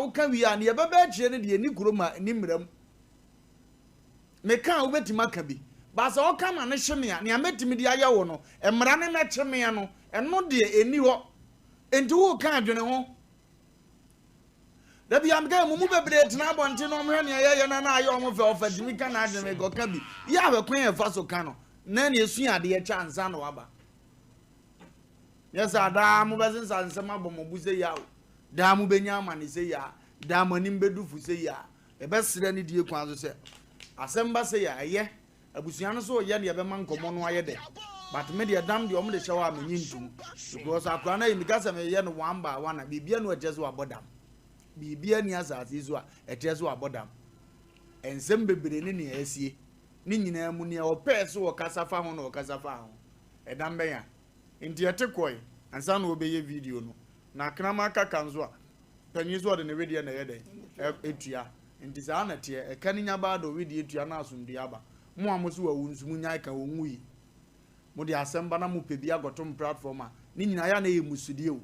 wo ka wi an ye baba chire ne de ni kuroma ni mram me ka wo betima ka bi ba sa wo ka ma ne hye me a ne ametimi de aya wo no emra ne na kye me no eno de eni ho enti wo ka adwene ho da bi am ga mu bebre tena bonte no mhwe ne ye na ayo mo fe ofadimi ka na adwene go ka bi ya be kwen e fa so ka no na ne esu ade ye cha ansa no waba yes ada mu be sensa nsema bo mo bu se ya da mu be nya ma ne se ya da manim be dufu se ya e be sere ne die kwan so se asemba se ya ye abusuan no so ye ne be man komo no aye de but me de dam de o mo de hyewa me nyintum because akra na yimika se me ye no one by one bibia no ejezo abodam bibia ni asase zo a ejezo abodam ensem bebere ne ne asie ni nyina mu ne o pese wo kasafa ho no kasafa ho edam be ya nti etekoi ansa na obeye video no na krama aka kanzo a panyi zo de ne wedi na yede etua nti sa na te e kaninya ba do wedi etua na asumdi aba mo amoso wa wunsumu nya ka wonwui mo de asemba na mo pebi agotom platform a ni nyina ya na ye musudie o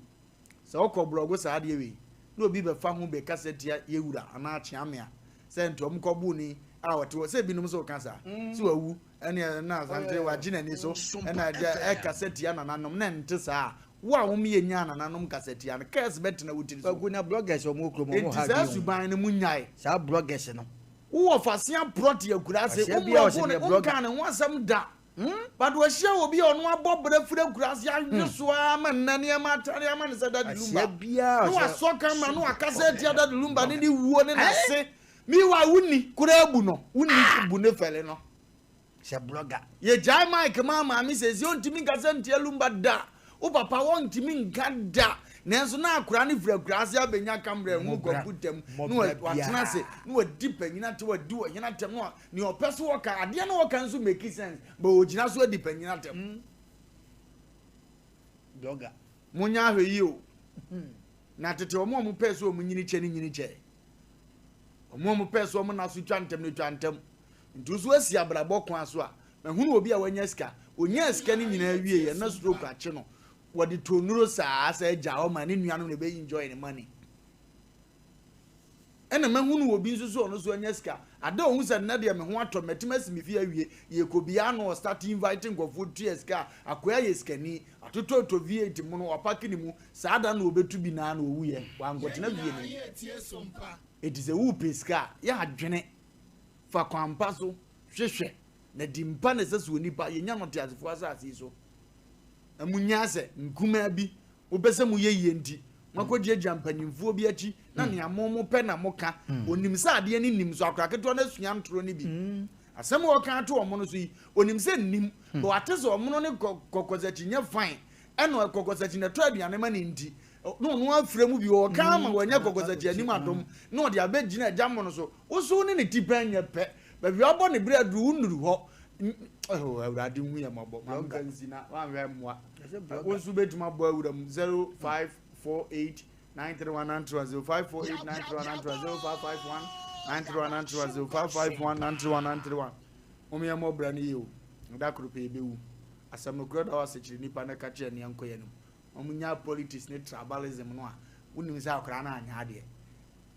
se okọ blogo sa ade we na obi be fa ho be cassette ya yewura ana ache amea se ntom kobu ni a wote se binum so kasa si wawu ene na asante wa gina ni so ena je e cassette ya na nanom na nte sa wo a wo me nya na nanom cassette ya na kes bet na wutiri so Kuna bloggers o mo kromo mo ha. Sa suban ne munyai Sa bloggers no. Wo fasia prot ya kura se wo kan ho asam da but we share obi onu abobere fure kura se anso ama nane ma tare ama ne sada lumba no aso kan ma no akasa dia da lumba ne wuo ne na se mi wa wuni kura abu no wuni bu ne fele no Se blogger ye jai mike mama mi se on timi kasa ntia lumba da o papa won timi ngada nenso na akura ne fure kura se abenya kamera mu goputem no watena se no wadi panyina te wadi wo nyina tem no ne opeso wo ka ade na wo kan so make sense but ogina so wadi panyina tem blogger munya hweyi o na tete omo mu peso o munyini che ni nyini che omo mu peso o mu na so twantem ne twantem ntuso asi abrabo kwa so a mahunu obi a wanya sika onya sika ni nyina wie ye na stroke ache no wadi tonuro saa sa eja o ma ni nuanu ne be enjoy the money ena mahunu obi nso so no so anya sika ada ohun sa na de me ho atometimasi mi fi awie ye kobia no start inviting go food to sika akoya ye skani atoto to V8 mu no opaki ni mu saa da na obetu bi na na owu ye wangotena wie ni it is a wu pesika ya adwene fa kwampa so hwehwe na dimpa na seso nipa ye nya no te asefo asase so amunya se nkuma bi obese mu ye nti makodi agya mpanyimfo bi achi na ne amomo pe na moka onim se ade ni nim so akra keto na sunya ntoro ni bi asem wo kan to omo no so yi onim se nim bo atese omo no ne kokozachi nya fine eno kokozachi na to aduane ma ne nti no afre mu bi wo kan ma wanya kokozachi anim adom no de abegina agya mo no so wo so ne tipa nya pe ba bi obo ne bre adu unuru ho oh awurade hu ya mabo manganzina wanwe mwa wo so betuma bo awuram 0548931905519319055191 omiya mo bra ni yo ndakuru pe bewu asam no kro da wasechiri nipa na kache ne ankoye no omunya politics ne tribalism no a unim se akra na anya ade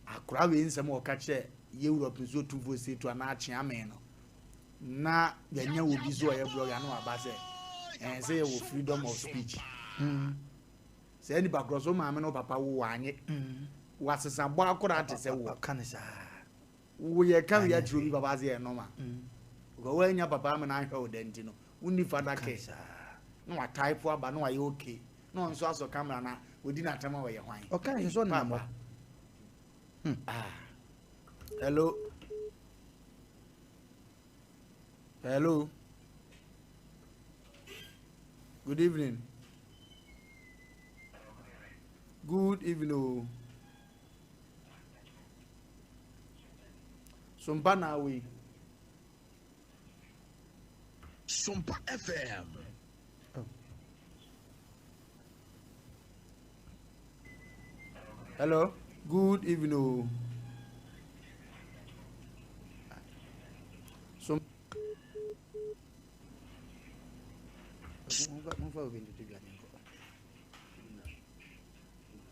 akra we nsem o kache Europe so tuvo se to na ache amen no na yanya obi zo ya blogger no aba se say wo freedom of speech say ni bakroso ma me no papa wo anye wasesa bo akora ate se wo kanisa wo ye kan ya jiro bi baba ze no ma go wanya papa me na hwe odenti no uni fada ke no wa type aba no wa ye okay no nso aso camera na odi na atama wo ye hwan okay so na mo hello hello good evening Sompa na we Sompa FM. hello good evening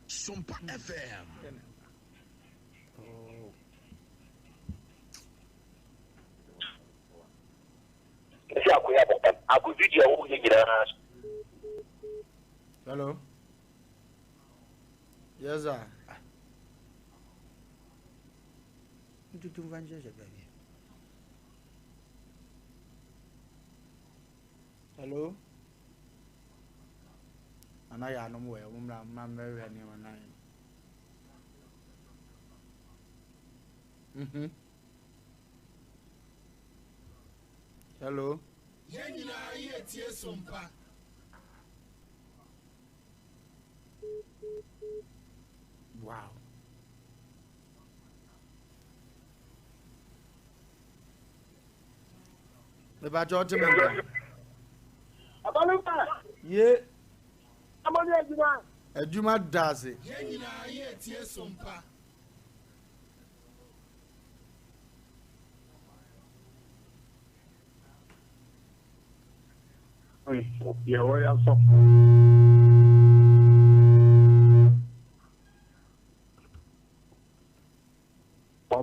Sompa FM. video Hello. Yes, sir. Hello. And I know where I'm very Hello. Sompa. Wow. The Bajo Timber. Yeah. A Juma does it. Sompa. Yeah, where else?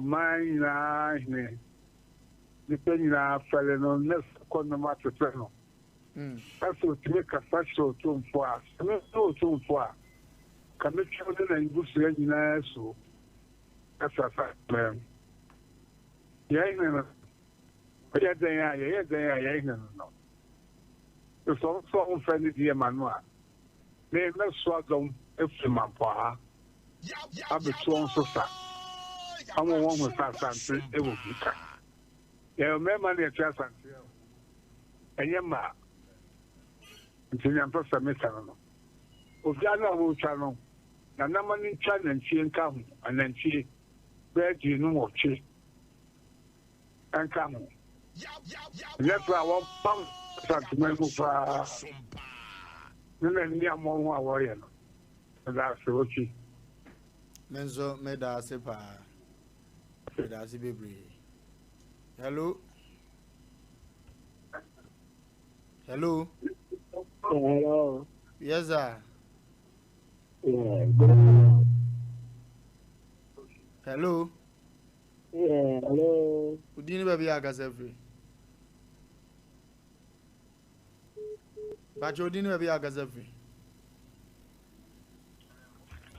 Mine, depending on fellow, next corner to fellow. That's what make a special tomb for us. No tomb for us. Can make children and good friends, so that's a fact, man. Yeah, they are, no. It's also friendly, dear Manuel. They never saw them if the man for her. I'll be so sad. I'm a woman with something, it will be cut. Yeah, remember the chance and your ma. Until I'm first a mister. Of Jana will channel. And no money channel and she and come and then she, where do you know what she and come? That's why I want pump something for then near more warrior. And that's what she. Menzo made a sepa. Hello. Hello. Hello. Yes, sir. Yeah. Hello. Yeah. Hello. Good evening, baby. I got every. But you didn't baby. I got every.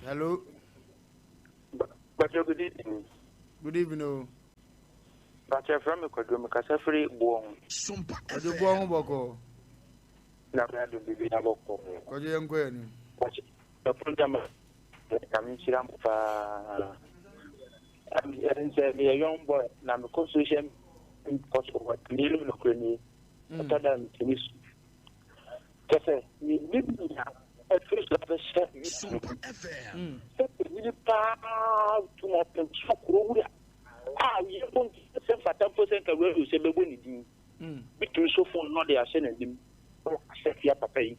Hello. But you good evening. Good evening. But you're from a quadrum, Cassafrey, Bong. Sompa. What you go on, Boko? Now, I don't be a boko. What you going? Watch the program. I'm a young boy, and I'm a constitution impossible. What Nilo no Crony, other than this. Just you live at first of the Sompa FM. really proud to not so cool. You don't say for 10% of where you say the winning. Between so far, not they are sending them. Accept your papa.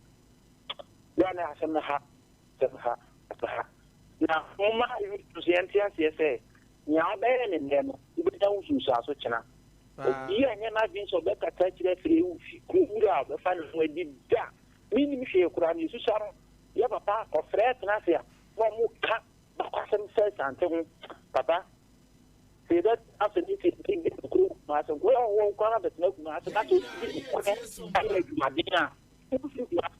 Then I send her. Now, Mama, you to see NTS, now, Ben and them, you don't use our such an. You and I been so better touch that you could out the final way did that. Meaning, if you could have used to you have a pack of threat, and I say, one more cut, but I says, and tell me, Papa. See that after this is big group, I said, well, won't come up, but no, I said, that's my dinner.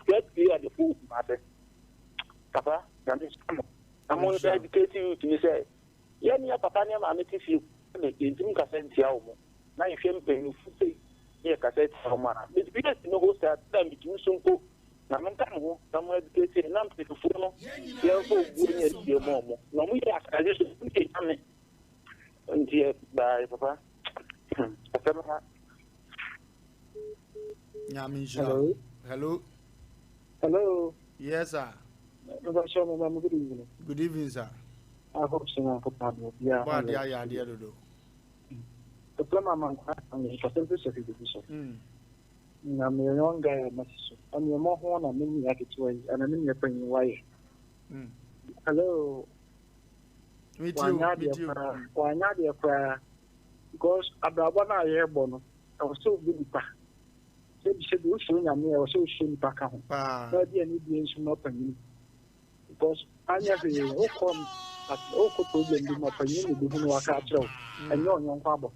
Get clear the food, master. Papa, I'm only educating you to say, yeah, Papa, I'm making you in cassette. Now, if you're paying you food, yeah, cassette, but because you know that time between some cook, I'm educated, and I'm taking food. You're good, your mom. No, we ask, I just dear, bye, Papa. Hello. Hello. Hello. Yes, sir. Good evening. Good evening, sir. I hope so. Yeah. But yeah, dear, do. The plan I'm a certificate. I'm a young guy, I'm your more one, I'm in the way, and I'm in your bringing way. Hello. Why not your prayer? Because about 1 year bonus, I was so good. Said you showing a me, I was so shame back home. Not any beings not on because I never come at all problem in my community who are catching and no young father.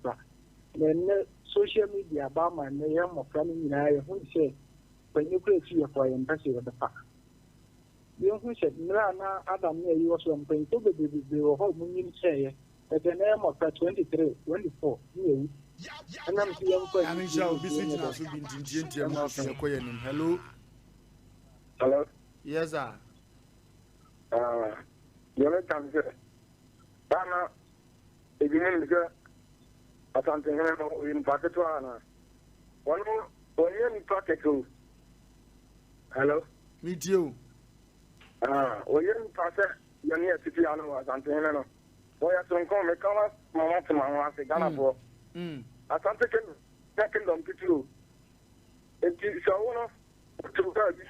Then social media about my name of family, who say, when you create here for embassy of the park. The young said, Milana Adam, you was one point to be home in say at the name of 23, 24. And I'm young. I mean, shall be sitting as we've been to your mouth and your name. Hello. Hello. Yes, sir. You're not here. Dana, if you mean to get something in Pakistan, one year in Pakistan. Hello. Meet you. One year in Pakistan, you're near Tipiano or something. Boy, I don't come, I come up, Mamma to Mamma, Ghana for. I can't take it second on Pitu. It is a one of 2 30.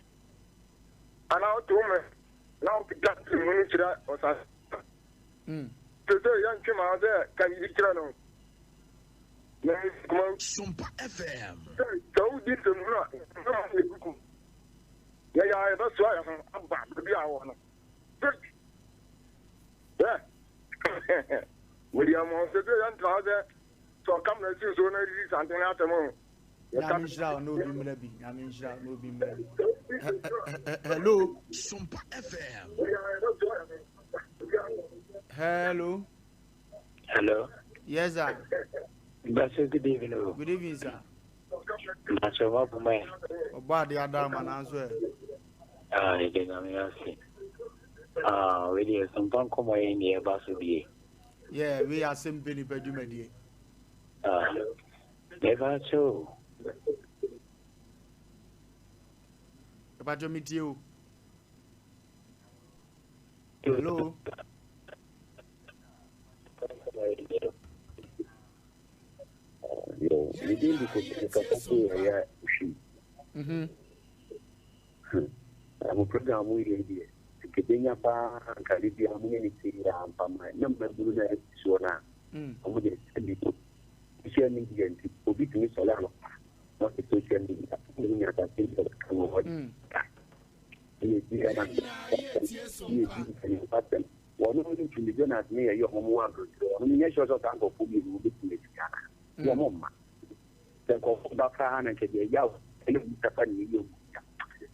And now to me, now that the minister or something. Today, young Kim out there, can you tell them? Sompa FM. So, this is not. Yeah, that's why I'm back to the hour. Yeah. William was the young father, so come let's use something out the moon. Hello. Sompa FM. Hello. Hello. Yes, sir. Good evening. Good evening, sir. That's what for me. About the other man answer. I think I'm asking. We have some fun come in here, Basubi. Yeah, we are Asem Mpe Nipa. Never so. About your meet you. Hello. I'm a program we did. Kenya pa Caribbean community and my number Bruna Sona. I'm going to send it to social media to Obi to Miss Solano. Not the social media. I think that come over. One of them to be done at me, your home one. I mean, yes, was a tank of food will be to your mama. Then go back and get the yow and you.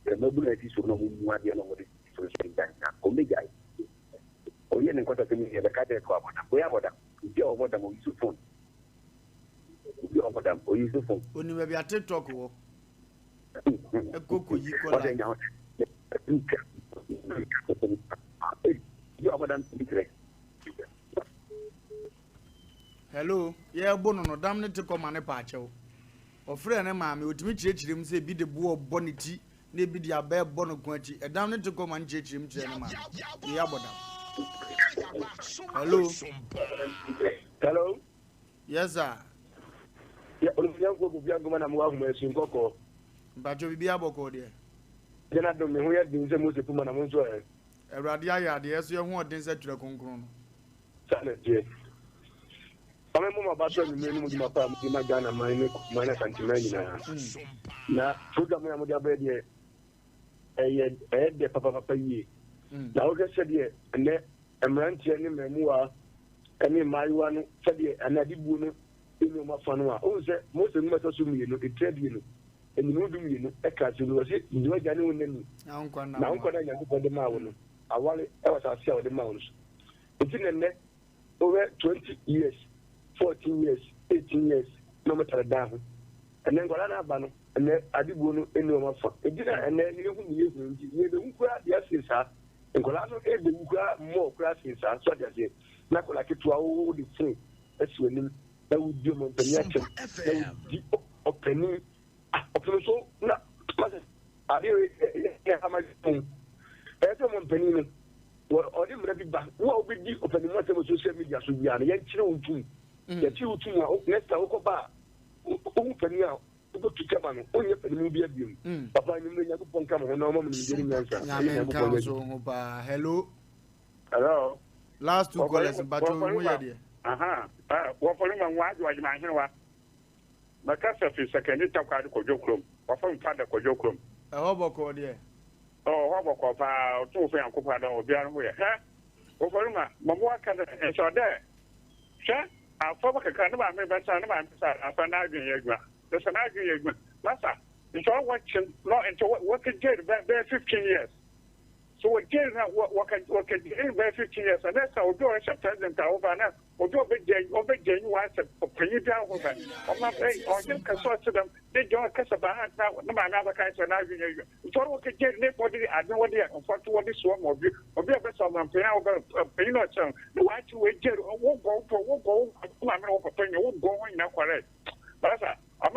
The mobility is no more than what is social bank. Only guy. Oh, yeah, and contact me at the cat. We have what you over them on your phone. You over them or use the phone. Only maybe a TikTok. A cocoa equal. Hello, yeah, Bono, no damn it to come on a patch. Or friend and mammy would meet him say be the boy bonity, maybe the abear bono quantity, a damn it to come and church him, gentleman. Hello. Hello. Yes, sir. Yeah, I'm welcome Coco. But you'll be able to dear. Then I don't know where the most of them are. A radia, yes, you want to say to the concron. Silent, yes. I'm a about to remain with my family in my Ghana, my Santimania. Now, program I'm with a head the papa ye. Now, I said, yeah, and then a man telling me more, and in my one said, and I did woman in my fanua. Oh, most of them are assuming you know, the trade you know. And you do you know, a cat, you know, you know, genuine. Now, I'm going to put the mountain. I want it, I was outside the mountains. It's in the net over 20 years, 14 years, 18 years, no matter down. And then Golana Bano, and then I did go in no fun. It didn't, and then you the Ukra, yes, is her. And Golano ate the Ukra more classes, such as it. Not like it to all the same. That's when that would do my connection. Opening. So, no, I didn't have my phone. Everyone penny. Well, or the maybe back. What would you open the matter of social media? Should be a young children. The children are next to Okoba. Open out. Go to Caban. Only a movie of you. Papa, you may have come on no moment in the answer. Hello. Hello. Last 2 callers, but you aha. What for him and why do I imagine what? My castle is second to Kojokrum, or from Father Kojokrum. A hobo dear. Oh, hobo of 2 friends or beyond where, huh? Over Mamma can and so there. Sir, I'll forward a kind of my son, I found out in Yagma. There's an argument. Massa, It's all watching, not into what could get about 15 years. So what get what can get about 15 years, and that's how do as a president over now, or do a big day, once a penny down over. I'm not saying, or just consult to them, they don't cuss about now, no matter other kinds of now. It's all what could get nobody, I know what they are, what this one will be, or be a best of them, pay over a penny or so. The white to wait, won't go, won't go, I'm not penny, won't go in now, correct. But I'm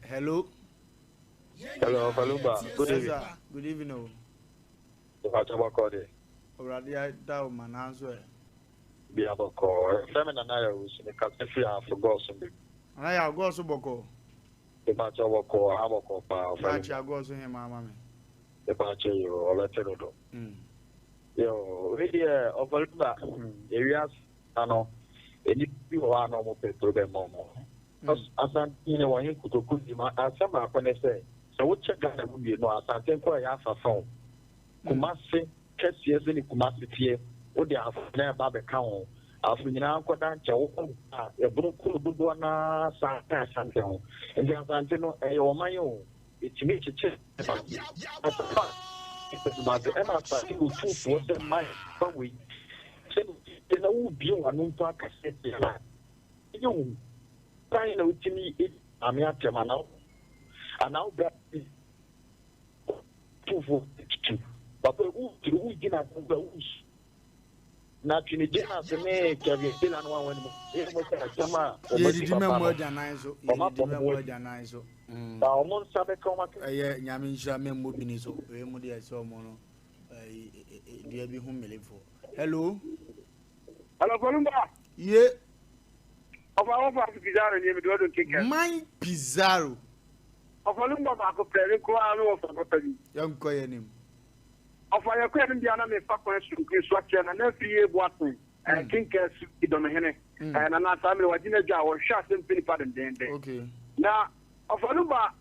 Hello. Hello, Wofa Lumba. Good evening. Good evening. Already, I doubt my answer. Be able to call. Feminine was in the cafe for Gosson. I have got so boko. The batch of a call, I will call power. I go to him, mamma. The batch or let it go. Yo, video of Lumba areas, I know. Any people are normal people, the momo. As I'm in a way, you could put him as some are when they say. So what check that would be no as I think for a phone. Kumasi, Kessias in Kumasi here, or they have never Baba Cow. After you now got down to a brook Buana Santa Santo, and the Antino a my own. It's me to check. But the Emma Party will two for the mind, but we in a wood view and no park. You find out to me, I'm at Germano. And now that is 242. But we did not go. Not in the general, the make of your still and one it was a summer. More than I so. More than I so. Almost Sabe Comac, Yamisha Memobiniso, Remodia Somono, dear be whom live for. Hello. Hello, Columba. Yeah. Of our office, Pizarro, and you don't take care. My Pizarro. Of Lumba, Marco Perry, Coano of Papa. Young Coyanim. Of our Quentin Diana, may fuck one structure and every year watching and think as it on the henny. And another family was in a jar or shot and penny pardon then. Okay. Now, of Lumba,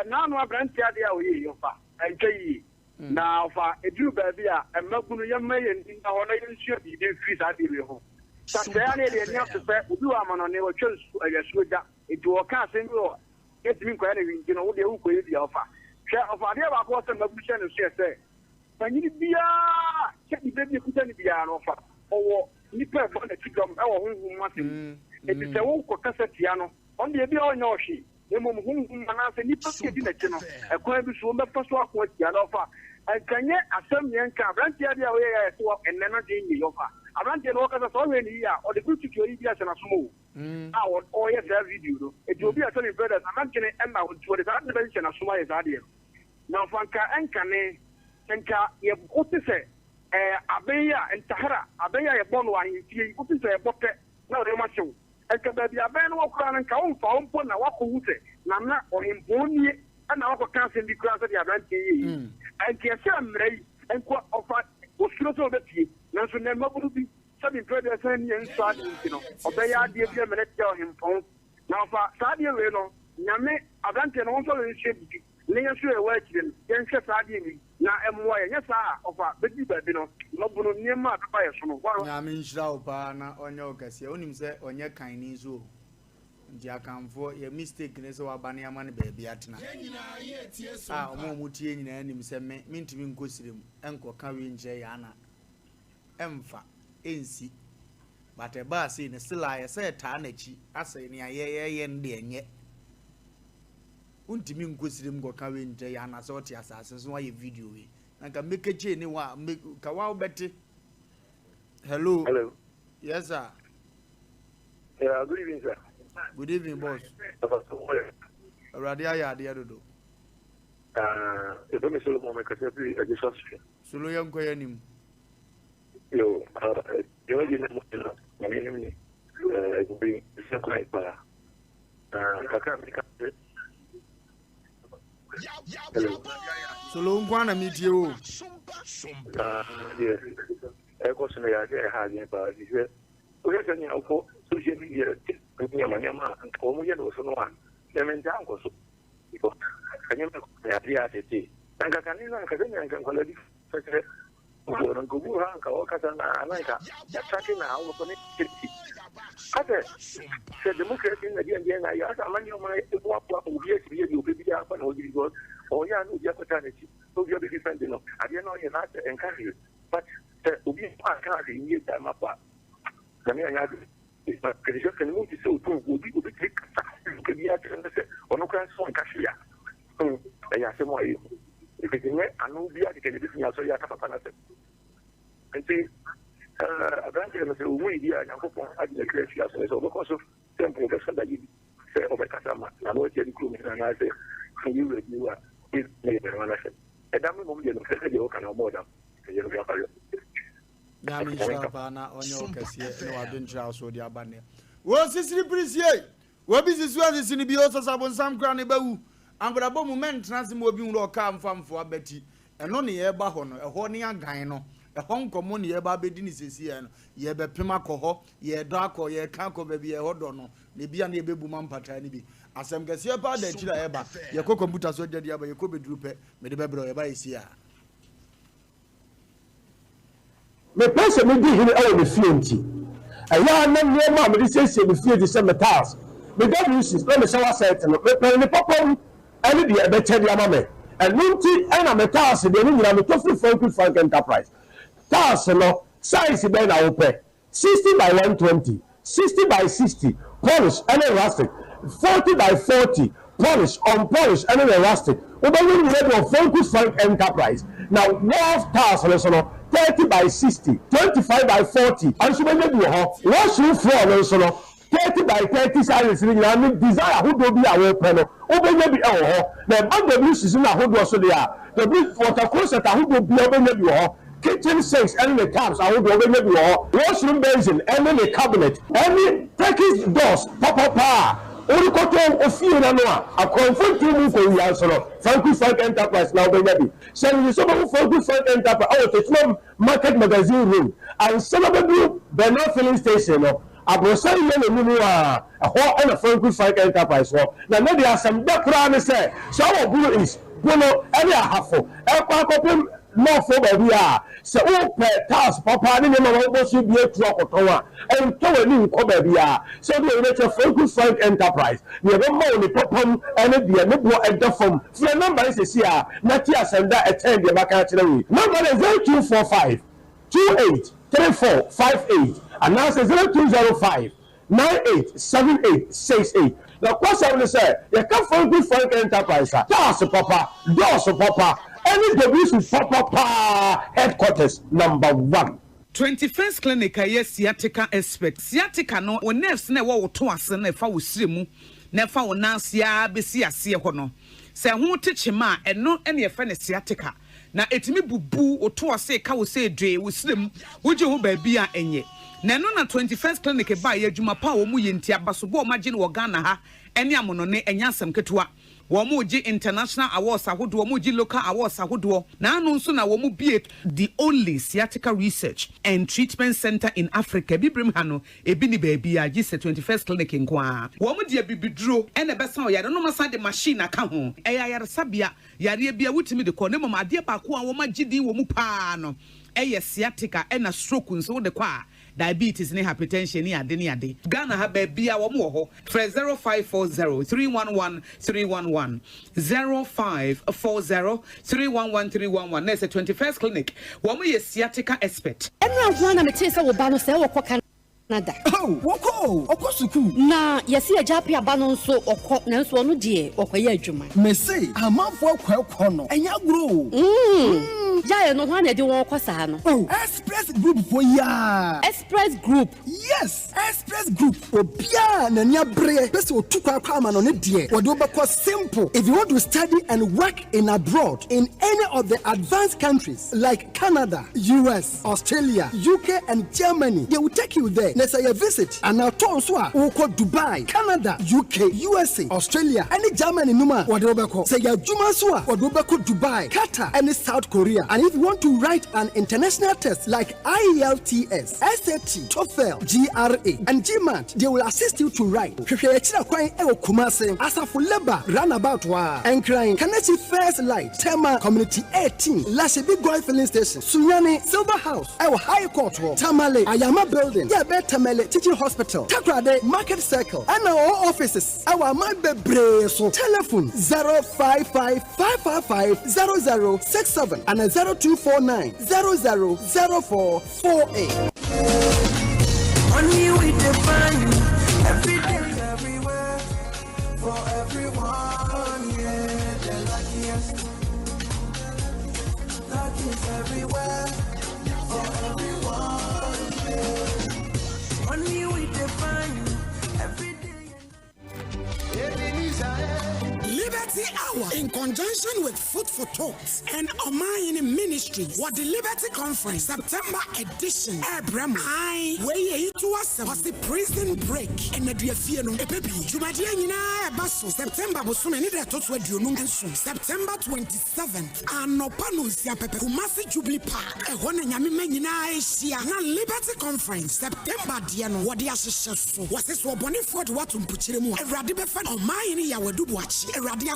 now no branch the idea we offer and Jay. Now, for a Jew baby, and Melbourne young man in our nation should be freeze at the home. Saturday, they have to say, do a man on their church, I guess, with that. It will cast in your. It's been quite you know, the who could be offer. Share of idea about what some of the channels say. When you be a check the baby could be an offer or nipper for the children or whom nothing. It is a walk or cassetiano. On the idea on your sheet, the moment whom I nipper in the channel, a quite woman first walk with the offer. And can yet assume young car, rent the idea where I walk and never gain the offer. I ran the workers already here or the good security as a small. Our or yes, that video. It will be a telling brothers. I'm not going to end out with the adventure of Sumaya's idea. Now, Fanka and Cane, Fanka, you have got to say, Abeya and Tahara, Abeya, a bon wine, you put to say a bucket, no, they must show. And can be a band of crown and cow for home, and walk who say, Nana or him pony, and our cancer because of the advantage. And can say I'm ready and quite offer, what's also the tea. Now, so never will be. Something further saying, you know, obey idea of minute tell him phone. Now, for Sadia Reno, Yame, Avante, and also in shape, laying sure away to them, then shut Sadia, now M.Y. Yes, of a baby, you know, no near my fire. I mean, Shaupa on your case, you only say on your kindness. Jackam for your mistakeness or Baniaman baby at night. Ah, Momuti and him said, mean to be inquisitive, Uncle carrying Jayana. Emfa. NC, but a bass in a still I said Tanachi, I say near ye and yet. Untimin Gusim go carrying Jayana Sorti assassins why you video. I can make a chain, make Kawaw Betty. Hello. Hello. Yes, sir. Yeah, good evening, sir. Good evening, boss. Radia, the other do. If I'm a solo moment, because I just saw Suluyan Koyanim. Yo, you didn't know. My name is being quite bad. I can't make it. Hello. So long one, I meet you. Yes. I was in the idea, but he said, we have any social media, and Comuyan was one. The men down was because I never had the idea. And I can call it. Orang kubu hang kau kata na Amerika, jadi now open it. Ate se democracy na dia na ya asa mani o mai e bo apo o bia si o bi ya pa na o di go o ya no dia kwata na chi so bi be different no ade no ye na encourage but obi pa ka de ni da ma pa na me anya de but que je kan mo ti se o to obi ti ka ke bi ya tren se o no kan so ka shi ya ya se mo yi e ke ni anu bi ya ke ni bi nya so ya ka pa na se enti abrante no se o mu dia nya ko pon adi le krefi aso so because of tempo que sada yi se o be kasama na no ti di club na se you review is ne be na se e da mo je no se je o kana mo da ke je no ya pa yo ya mi shaba na onyo kase no adwenture so di abane wo sisiri prisie wo bi sisu asisi ni bi o so sabon sam kra ne bawu ambrabo moment trans mo bi nro ka mfamfo abati eno ne ye ba ho no eho ne agan no ehon komo ne ye ba bedi ni sesi ye no ye be pema koho ye do akọ ye kan ko ba bi ye hodo no ne bia ne bebu mampata ni bi asem kase pa da chira ye ba ye ko computer so je dia ba ye ko beduru pe me de bebro ye ba esi a me pese me di hini awo me fienti aya na ne ma me di sesi me fienti se metals me da uses na me shower set no me pe ne popom ani di e be che dia ma me enunti ana metals de ni nyina me to free frank enterprise tas no size be na wo pe 60 by 120 60 by 60 polish and elastic 40 by 40 polish unpolished and elastic we be we ready for frank enterprise now wolf tas no 30 by 60 25 by 40 and so be do ho wash roof floor no so no 30 by 30 size ni na me desire who do be awo pe no we be be e ho na bag season na ho do so there the water closet who do be o be be ho kitchen sinks and the taps I would already be washroom basin and the cabinet any Turkish doors papa only cotton of few na no a confront you for you answer frank enterprise now baby so you some frank enterprise oh it's market magazine room and some of the Bernard filling station no abrosan ye no mu a ho on a frank enterprise so na no there some dekra ne say so our blue is bono any a hafo e kwa kopem no for baby se o pe tas papa ni ma wo so bi etu akoton a en to wani nko baby so do we check frank enterprise ni be ma ni popom ene de ne bo edafom the number is here na ti asenda attend the maka kire we number is 0245 283458 and now 0205 987868 the question is say you come from good frank enterprise tas papa doors papa any W papa headquarters number 1 21st clinic aye sciatica expert sciatica no o nerves na wo to ase na fa wo siremu na fa wo nansia besi ase ho no se ho techema eno ene ye fa ne sciatica na etimi bubu o to ase ka wo se dwe wo siremu wo je ho ba bia enye na no na 21st clinic ba ye adwuma pa wo mu ye ntia baso bo ma je ne wo Ghana ha ene amono ne enya asem ketewa Womuji international awards ahodo womuji local awards ahodo na anu nso na womu bie the only sciatica research and treatment center in Africa bibrim hano ebi ni baby a gise 21st clinic nkwa womu de bibiduro ene besa o yare no masa de machine aka ho eya yare sabia yare bia wutimi de ko ne mama ade ba ko a woma gidi womu pa no eye sciatica ena stroke nso de kwa diabetes ni hypertension ni ade Ghana ha ba bia wo mo ho 0540-311-311 0540-311-311 na 21st clinic wo mo ye sciatica expert enra ho na mete se wo ba no se wo kwa Canada oh woko suku na yesi ajapi aba no nso okọ na nso no de okoye adwuma me say amanfo akwa no enya gro ya no ho na de won kwasa no express group for ya express group yes express group obia na nya bre pese otukwa kwa ama no ne de wo de obekọ simple if you want to study and work in abroad in any of the advanced countries like Canada, US, Australia, UK and Germany, they will take you there. Let's say a visit and now turn so we call Dubai, Canada, UK, USA, Australia, and Germany numa what do we call say ya juma so what do we call Dubai, Qatar and South Korea. And if you want to write an international test like IELTS, SAT, TOEFL, GRE and GMAT, they will assist you to write. Asafo Labor roundabout wa and crying Kanachi First Light, Tema Community 18, Lashe Big Boy Filling Station, Sunyani Silver House, our High Court, Tamale, Ayama Building, yeah, Tamale Teaching Hospital, Takrade Market Circle, and our offices. Our my bebre so telephone 055-555-0067 and 0249-000448. Only we define every day, everywhere, for everyone, yeah, the luckiest. Luckiest everywhere, for everyone, yeah. Only we define every day. Liberty Hour in conjunction with Food for Thought and Omayini Ministries what the Liberty Conference September edition Abraham I way to us was the prison break and the Diafiano Epebi Jumadia Nina Basso September was so many that was and so September 27th and no Panusia Pepe Kumasi Jubilee Park a one and Yamina Asia na Liberty Conference September Diano what the association was this one for what to put him a radical fan Omayini Yawedu watch a radical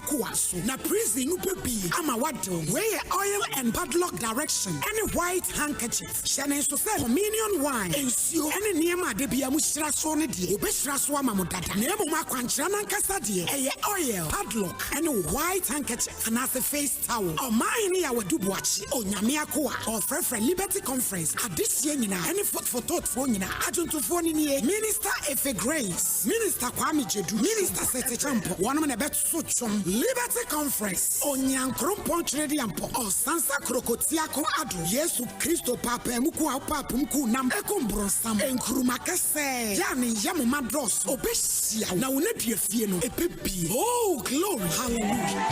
na prison baby ama wado where oil and padlock direction any white handkerchief shane so say communion wine ensure any niema de bia mu hira so ne de obehira so ama mu dada na emu akwankyera na nkasa de oil padlock any white handkerchief and as a face towel o mine ya wadu boachi onyame akoa or friend Liberty Conference adisia nyina any for thought for nyina ajuntofo ni nie Minister Efe Grace Minister Kwame Jedu Minister Sete Champo one na bet so chom Liberty Conference onyankron pontredi ampo o sansa krokotiako adu Yesu Kristo papa emuku apapa mku nam ekombron enkuruma kese yani yamuma dross obesia na wona diafie no epebi oh glory hallelujah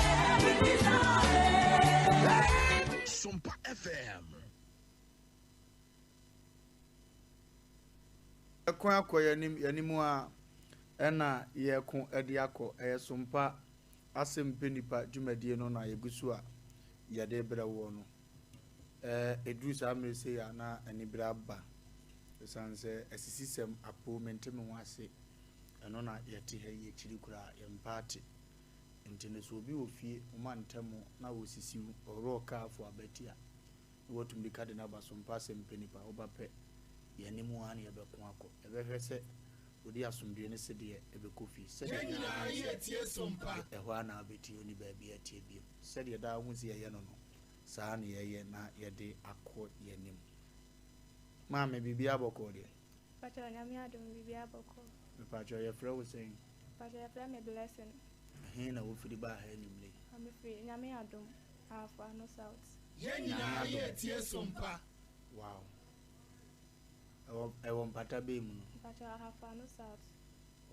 Sompa FM ekwa kwa yanimu a ena yekun ediako Sompa Asem Mpe Nipa dwumadie no na yegusu a yade bra wo no edru sa amrese ya na anibra ba sanse asisisem apo menteme ho ase eno na yete ha ye chiri kura yempate ntene so obi ofie umantemo na wosisi oro ka afo abatia wotum bi kade na ba Sompa Asem Mpe Nipa obape yanimu an ye bekon akọ ebehwese odi asomdwe ne se de ebekofi se de ye Sompa ehwa na abeti oni ba bia tie bi se de da hu se ye no no saa na ye na ye de akọ yanim ma me bibia boko de pacha na mi adom bibia boko me pacha ye fra wo sen pacha ye fra me blessing he na wo firi ba ha nimle am free na mi adom afa no south ye nyina ye tie Sompa wow I want pata be mu pacha afa no south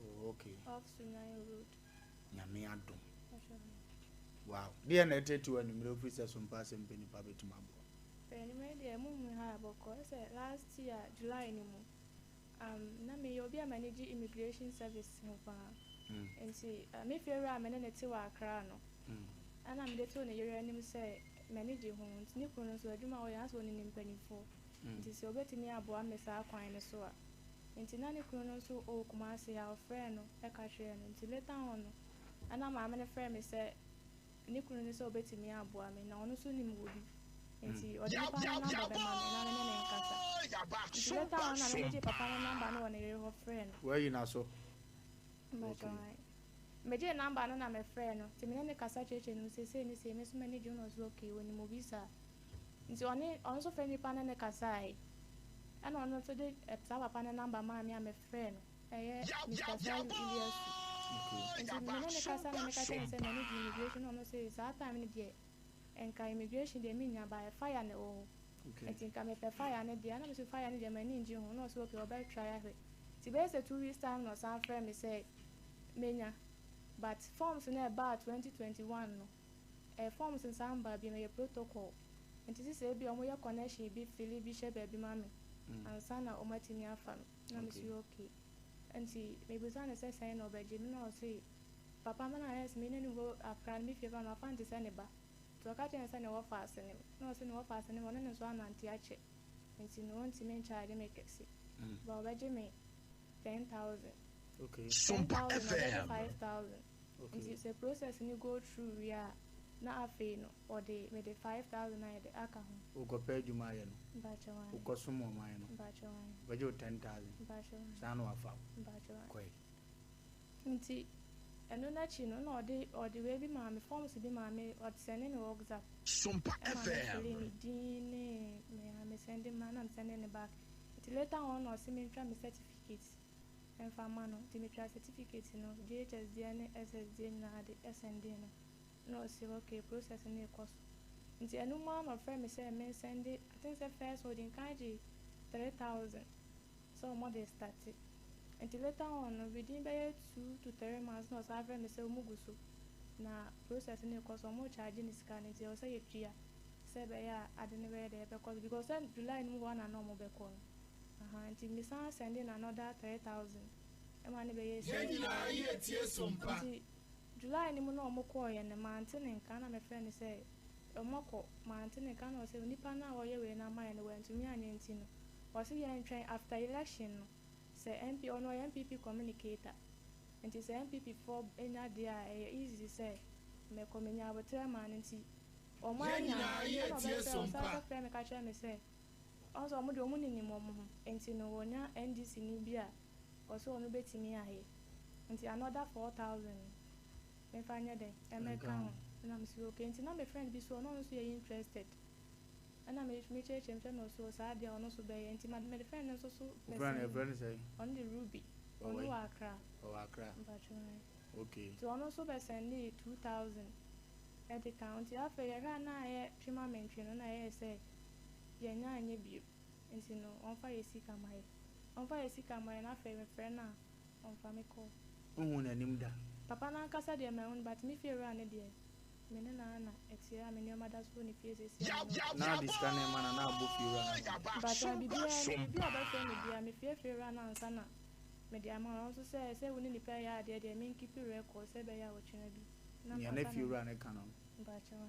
oh okay off Sunyan road nyame adom pacha wow dia na etetu animle officer Sompa Asem Mpe Nipa betumabo ni me de mu ha boko say last year July ni mu na me obi a manage immigration service no pa enti me fear a me na ti wa Accra no ana me de to na yere anim say manage ho ni kunu so adwuma o ya so ni mpanifo enti se obetimi abo amesa akwan ne so a enti na ni kunu so o kuma se ya friend no e ka hwe no enti later on no ana ma me ne friend me say ni kunu so obetimi abo ame na ono so ni mwobi enti odi pa na number be ma me na ne nkasa enti later on na me je papa na number no na yere ho friend where you na so okay me je number no na me friend no ti me ne kasa cheche no se ni se me so many do no so okay woni mo bisa nti on so friend pa na ne kasa ai ana on so de sa papa na number ma me a me friend Mr. Salu Ilias nti me ne kasa na me kasa se na ni immigration no say sa time ni de enka immigration de me nya ba fire ne o nti nka me pe fire ne de ana me so fire ne de ma ni nji ho no so okay oba try ahwe ti be say 2 weeks time no some friend me say menya but forms na about 2021 no forms in samba bi me protocol nti say bi omo ya connection bi fili bi she ba bi ma me ansa na omatimi afa na me so okay nti me bi sana say say no ba je me na say papa ma na yes me ne go Accra me fie ba na fa nti say ne ba to ka chen say ne Wofa asene no say ne Wofa asene wona ne so ananti ache nti no nti me charge me kesi ba ba je me 10,000 okay Sompa FM 5,000 okay it's a process you go through yeah na afei no ɔde me de 5,000 na yɛde aka ho ukɔpɛ adwuma ayɛ no mbakyɛ wan ukɔsom ɔman no mbakyɛ wan bɛgye wo 10,000 mbakyɛ wan saa na wafa wo mbakyɛ wan kɔe nti ɛno n'akyi no na ɔde wei bi maame forms bi maame ɔde sɛne ne WhatsApp Sompa FM me din ne me sɛnde ma na me sɛnde ne back nti later on na ɔse mentwa me certificate ɛmfa ma no nti metwa certificate no GHSD ne SSD nyinaa de SND no na ɔse okay process no ɛkɔ so nti ɛno mu a na ɔfrɛ me sɛ mensɛnde I think sɛ first ɔde nkan gye 3,000 sɛ ɔmo de start nti later on no within bɛyɛ 2 to 3 months na ɔsan frɛ me sɛ ɔmo gu so na process no ɛkɔ so ɔmo charge ne sika no nti ɛwɔ sɛ yɛtua sɛ ɛbɛyɛ a ade no bɛyɛ dɛ ɛbɛkɔ so because sɛ July no mu hɔ na ɔmo bɛkɔ no nti mesan send in another 3,000 ɛma ne bɛyɛ nti July no mu na ɔmo kɔɔyɛ no mante ne nka na mɛfrɛ ne sɛ ɔmo kɔ mante ne nka na ɔsɛ nipa no a ɔyɛ wei na amayɛ no wɔantumi anyɛ nti no ɔse yɛntwɛn after election no sɛ MP ɔno ɔyɛ MPP communicator nti sɛ MPP for enya deɛ a ɛyɛ easy sɛ mɛkɔ menya abotrɛ ma no nti ɔmo anya na ɔbɛfrɛ me ka kyerɛ me sɛ ɔnso ɔmo de ɔmo ninim ɔmo ho nti no wɔnya NDC ni bi a ɔso ɔno bɛtumi ayɛ nti another 4,000 mɛfa nyɛ dɛ ɛmɛka ho na mesi okay nti na my friend bi so ɔno nso yɛ interested ɛna mekyerɛkyerɛ no so saa deɛ ɔno so bɛyɛ nti mede friend no nso so ɔno de Ruby ɔno wɔ Accra okay nti ɔno nso bɛsɛnde 2,000 ɛde ka nti afei yɛhwɛ a na ayɛ tournament no na ɛyɛ sɛ yɛnya anyɛ bio nti no ɔmfa yɛ sika ma yɛ na afei mefrɛ no a ɔmfa me kɔ wohu n'anim da papa no ankasa deɛ mahu no but me fie wura ne deɛ me ne na ɛtie a me nneɔma da so ne fie sɛsi na de sika no ma na abɔ fie wura bata biribi a ɔbɛfrɛ me bia mefie wura no ansa na mede ama ɔno nso sɛ wo ne nipa yɛ adeɛ deɛ menkipi record sɛ ɛbɛyɛ a wɔkyena bi nea na fie wura ne ka no mbakyɛ wa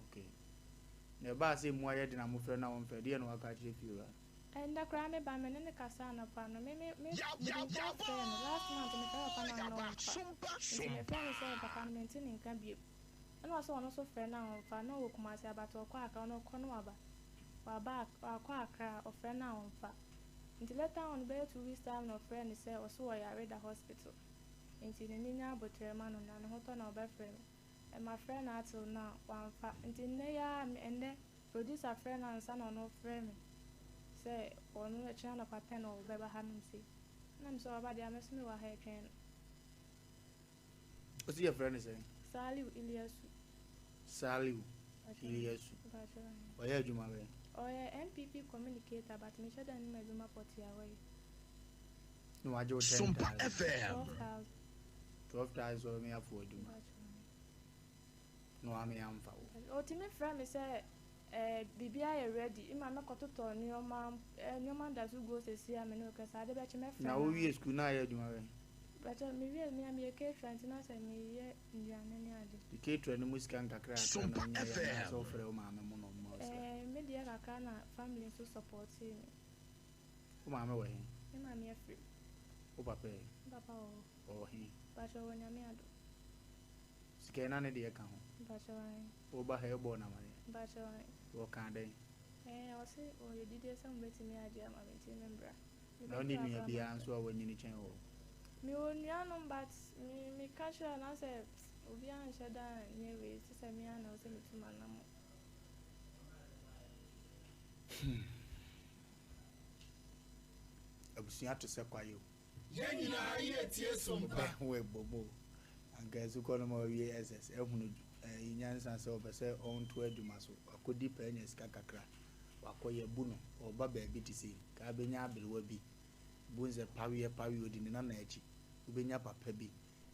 okay na ɛbaa sɛ mu ayɛ de na mofrɛ na wɔmfrɛ deɛ na waka kyerɛ fie wura ɛnda koraa me ba me ne ne kasa anɔpa no me frɛ no last month mefrɛ papa no ano ɔmfa nti mefrɛ no sɛ papa no mente ne nka bio ɛna ɔsɛ ɔno so frɛ no a ɔmfa na ɔwɔ Kumase abata ɔkɔ Accra na ɔkɔ no waba wakɔ Accra ɔfrɛ no a ɔmfa nti later on bɛyɛ 2 weeks time na ɔfrɛ no sɛ ɔso wɔyare da hospital nti ne nya abotrɛ ma no na ne ho tɔ na ɔbɛfrɛ no ɛma frɛ no atew na wamfa nti nnɛ yɛ a ɛndɛ producer frɛ no ansa na ɔno frɛ me sɛ ɔno akyerɛ no kwatɛ na ɔbɛba ha nom se na me sɛ ɔba deɛ amɛso me wɔ ha ɛtwɛn no ɔsi yɛfrɛ no sɛ Saliu Iliasu ɔyɛ adwuma bɛ ɔyɛ MPP communicator but mehyɛ da nim adwuma pɔte a wɔyɛ na wagye wo 10,000 12,000 so me afɔ adwuma na wame amfa wo ɔtumi frɛ me sɛ bibia yɛ ready ima mɛkɔtotɔ nneɔma da so go sɛsi a me ne wokasa ade bɛkye mɛfrɛ na wowie skul na ayɛ adwuma bɛ bɛkyɛ mewie meyɛ caterer nti na sɛ meyɛ nnuane ne ade caterer no mu sika nkakra sɛ wofrɛ wo maame mu no medeɛ kakra na family nso supporte me wo maame wɔ he me maame afiri wo papa papa ɔwɔ he bakyɛ wɔ nyame ado sika na ne deɛ ka ho bakyɛ wan woba ha ɛbɔ na mane bakyɛ wan wɔka dɛn ɔse ɔyɛ didie sɛ mobɛtumi agye ama me nti membra na wone nua biara nso a wanyini kyɛn wɔ mewɔ nuanom but meka kyerɛ na sɛ obiara nhyɛ da nyɛ wei sɛ sɛ mea na wo sɛ metum anam abusua to sɛ kwayo yɛn nyinaa yɛtie Sompa wo ɛbɔbɔ anka ɛso kɔ no ma ɔwie SS ɛhunu nyansa sɛ ɔpɛ sɛ ɔnto adwuma so akɔdi pɛ anya sika kakra wakɔyɛ bu no ɔba baabi te sɛ kaa bɛnya aberewa bi bu nsɛ paweɛ ɔdi ne nana akyi wobɛnya papa bi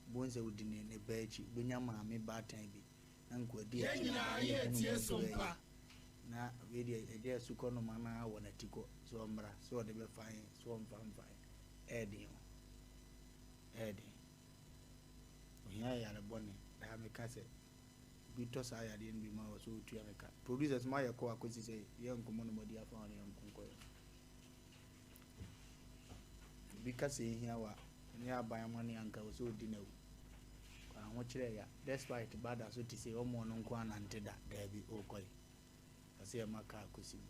bu nsɛ wodi ne ba akyi wobɛnya maame baatan bi na nkwadi akyi na wedeɛ ɛgya asukɔ no ma na wɔ n'ati kɔ sɛ ɔmmra sɛ ɔde bɛfa yɛ sɛ ɔmfa ɛɛden ho ɛɛden ohia yare bɔne daa meka sɛ bi tɔ saa yadeɛ no bi ma wɔ sɛ ɔtua meka producers ma yɛ kɔ akɔsi sɛ yɛ nkɔmmɔ no mɔde afa ɔne yɛnkonkɔɛ bi ka sɛ ɛhia wa ne aban ma ne anka wɔ sɛ ɔdi no awu ahochere ya despite bad as to say omo no nko anante da bi okoi ase maka akosim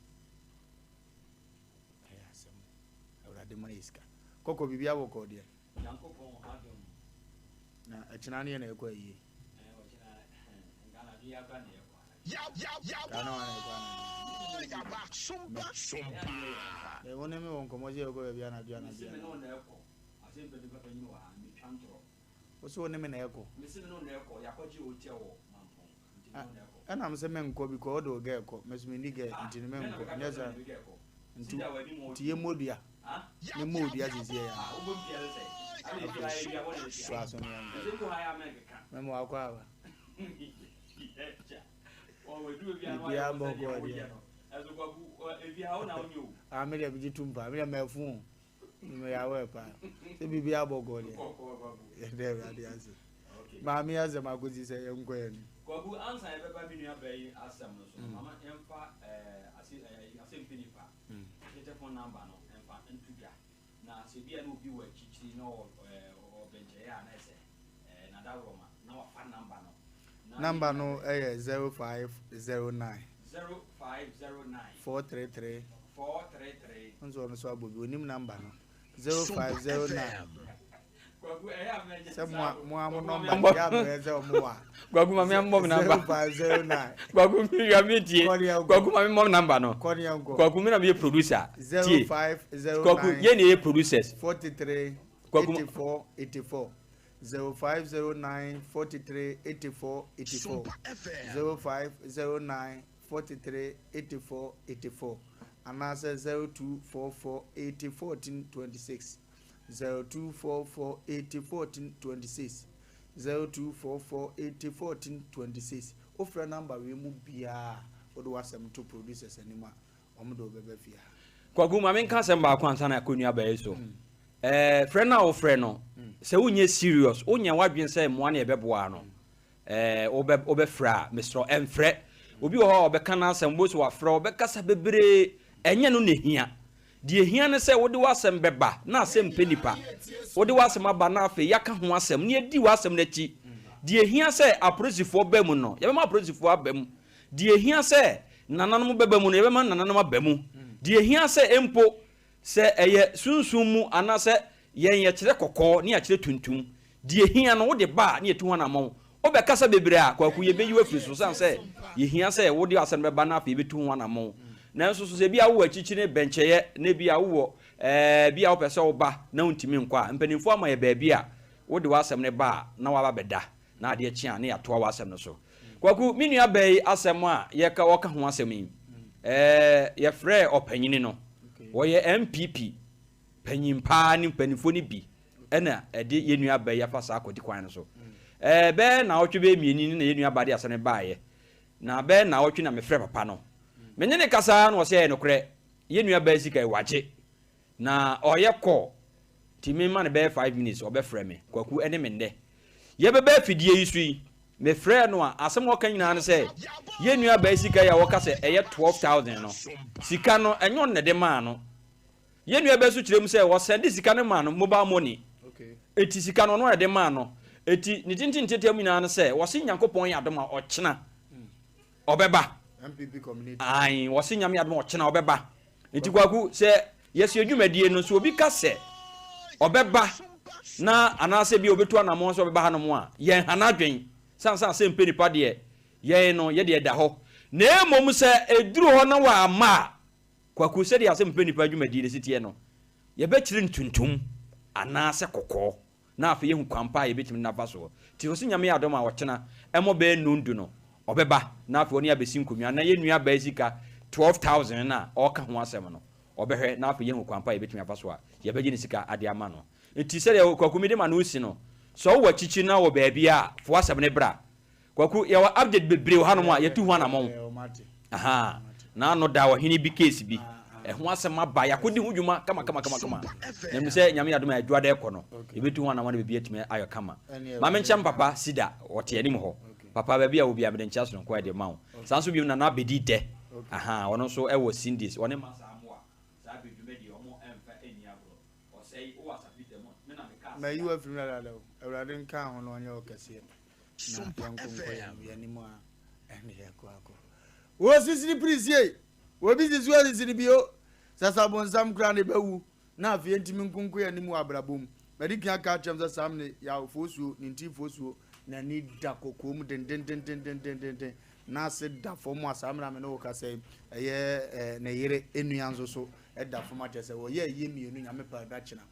aya asem awrade maiska koko bibia woko de yankopon adom na achina ne na ekwa yi ngana dia ba ne kana wana ekwa na Sompa. wona me won komo je oko bibia na bia na bia no na eko Asem Mpe Nipa panyi wa mi twantro oso wona me na eko mesi no na eko yakwaji otia wo mampon nti no na eko ana mse me nko bi ko odo ga eko mesumi ni ga nti me nko nyeza nti ye modua ne modua zizie ya so no ya memo akwa ba bia bo go dia amele bi tumpa amele mefu me ya we pa se bibia bo go dia there ade ase ma mi ase magozi se yenko eni kwabu ansa e beba binu abai asem no so mama emfa Asem Mpe Nipa telephone number no emfa entubia na se bia no bi wa chichiri no benche ya na ese na dawroma na wa fa number no 0509 433 nzo no so abobi onim number no 0509 kwabu amenye se mo number ya meze omo Gwagu mami ammo number 0509 Gwagu mi ya metie Gwagu mami mom number no Gwagu mi na be producer 0509 Gwagu ye ne producers 43 84 84 0509 43 84 84 0509 43 84 84 and answer 0244 80 14 26 0244 80 14 26 0244 80 14 26 offer number we mu bia odo wasem to producers anima omodo bebe fia Gwagu mami nka sem ba kwa ansana akonu aba yeso friend na o friend no se wonye serious wonya wadwen se mo na ebeboa no obe fra Mr. Emfre obi wo ho obeka na asem bo so wafra obeka bebre enye no nehia die hia ne se wode wasem beba na Asem Mpe Nipa wode wasem aba na afi yaka ho asem ne edi wasem na chi die hia se apresifo bemu no yebema apresifo abemu die hia se nananom bebemu no yebema nananom abemu die hia se empo se eye sunsumu ana se yen ye kire kokko ne ya kire tuntum die hia no wode ba ne etu hana mo obekasa bebre a kwaku ye beyi wafiri so san se ye hia se wode asem beba na afi betu hana mo na nso so se bia wo achichi ne bencheye ne bia wo bia wo pese wo ba na untimi nkwa mpanimfo ama ye baabi a wode wasem ne ba na wa ba beda na ade chia ne ya to wasem no so kwaku minu abai asem a ye ka woka ho asem yi ye frɛ opanyini no wo ye MPP panyimpa ni mpanimfo ni bi ɛna ɛde ye nua abai afa sa akodi kwan no so be na wotwe be mieni na ye nua abade asem ne baaye na be na wotwe na me frɛ papa no menye ne kasa no se no korɛ ye nua ba sika iwaje na oye kɔ timi ma ne be 5 minutes obe frɛ me kwaku ene me nde ye bebe afidie yisu yi me frɛ no a asem woka nyina ne se ye nua ba sika ya woka se eye 12000 no sika no enyo ne de ma no ye nua ba su kirem se wo send sika ne ma no mobile money eti sika no no de ma no eti ni tintin tetem nyina ne se wo se Nyankopɔn ya dom a ɔkyena obeba MPP community ai wo se nyame adom ɔkyena obeba eti kwaku se yesu adwumadie no so obi ka se obeba na anase bi obetu anamo so obeba hanom a yen hanadwen sansan Asem Mpe Nipa de yen no ye de da ho na emom se eduru ho na wa ama kwaku se de Asem Mpe Nipa adwumadie de sitie no ye be kire ntuntum anase kokko na afa ye hu kwampa ye betimi na faso ti wo se nyame adom a ɔkyena emo be nundu no obeba na afa oni abesi nkomia na ye nua ba sika 12000 na ɔka ho asɛm no obehwe na afa ye hu kwampa ye betimi afaso a ye beji ne sika ade ama no enti sɛ de kwaku ma no usi no so wo chichi na wo baabi a fo asɛm ne bra kwaku ye wa update bebre ha no a ye tu ho anamon aha na no da wo hini bi case bi ho asɛm aba yakodi ho dwuma kama na mi sɛ nyame adom adwua da ɛkɔ no ye betu ho anamon be bi etime ayo kama ma me nkyam papa sida wote anim ho papa baabi a wo bia me nkyia so nko ade ma wo sanso bi na bedi de aha wono so ɛwɔ Cindy's wone masa amoa sa be dwuma di omo emfa eni abro o say o was a bit them me na me ka ma you have funeral da awurade nka ho no onye okese Sompa FM yanimo a ene ye kwako wo sisi prisie wo bi sisi wo sisi bio sasa bonsam kra ne bawu na afie ntimi nkunku ya nimu abrabom mediki aka chem sa sam ne ya ofosuo ne nti fosuo na ni da kokom den na se da fom asam na me no ka say eye na yire enua nso so da fom a chese wo ye mienu nyame pa da chena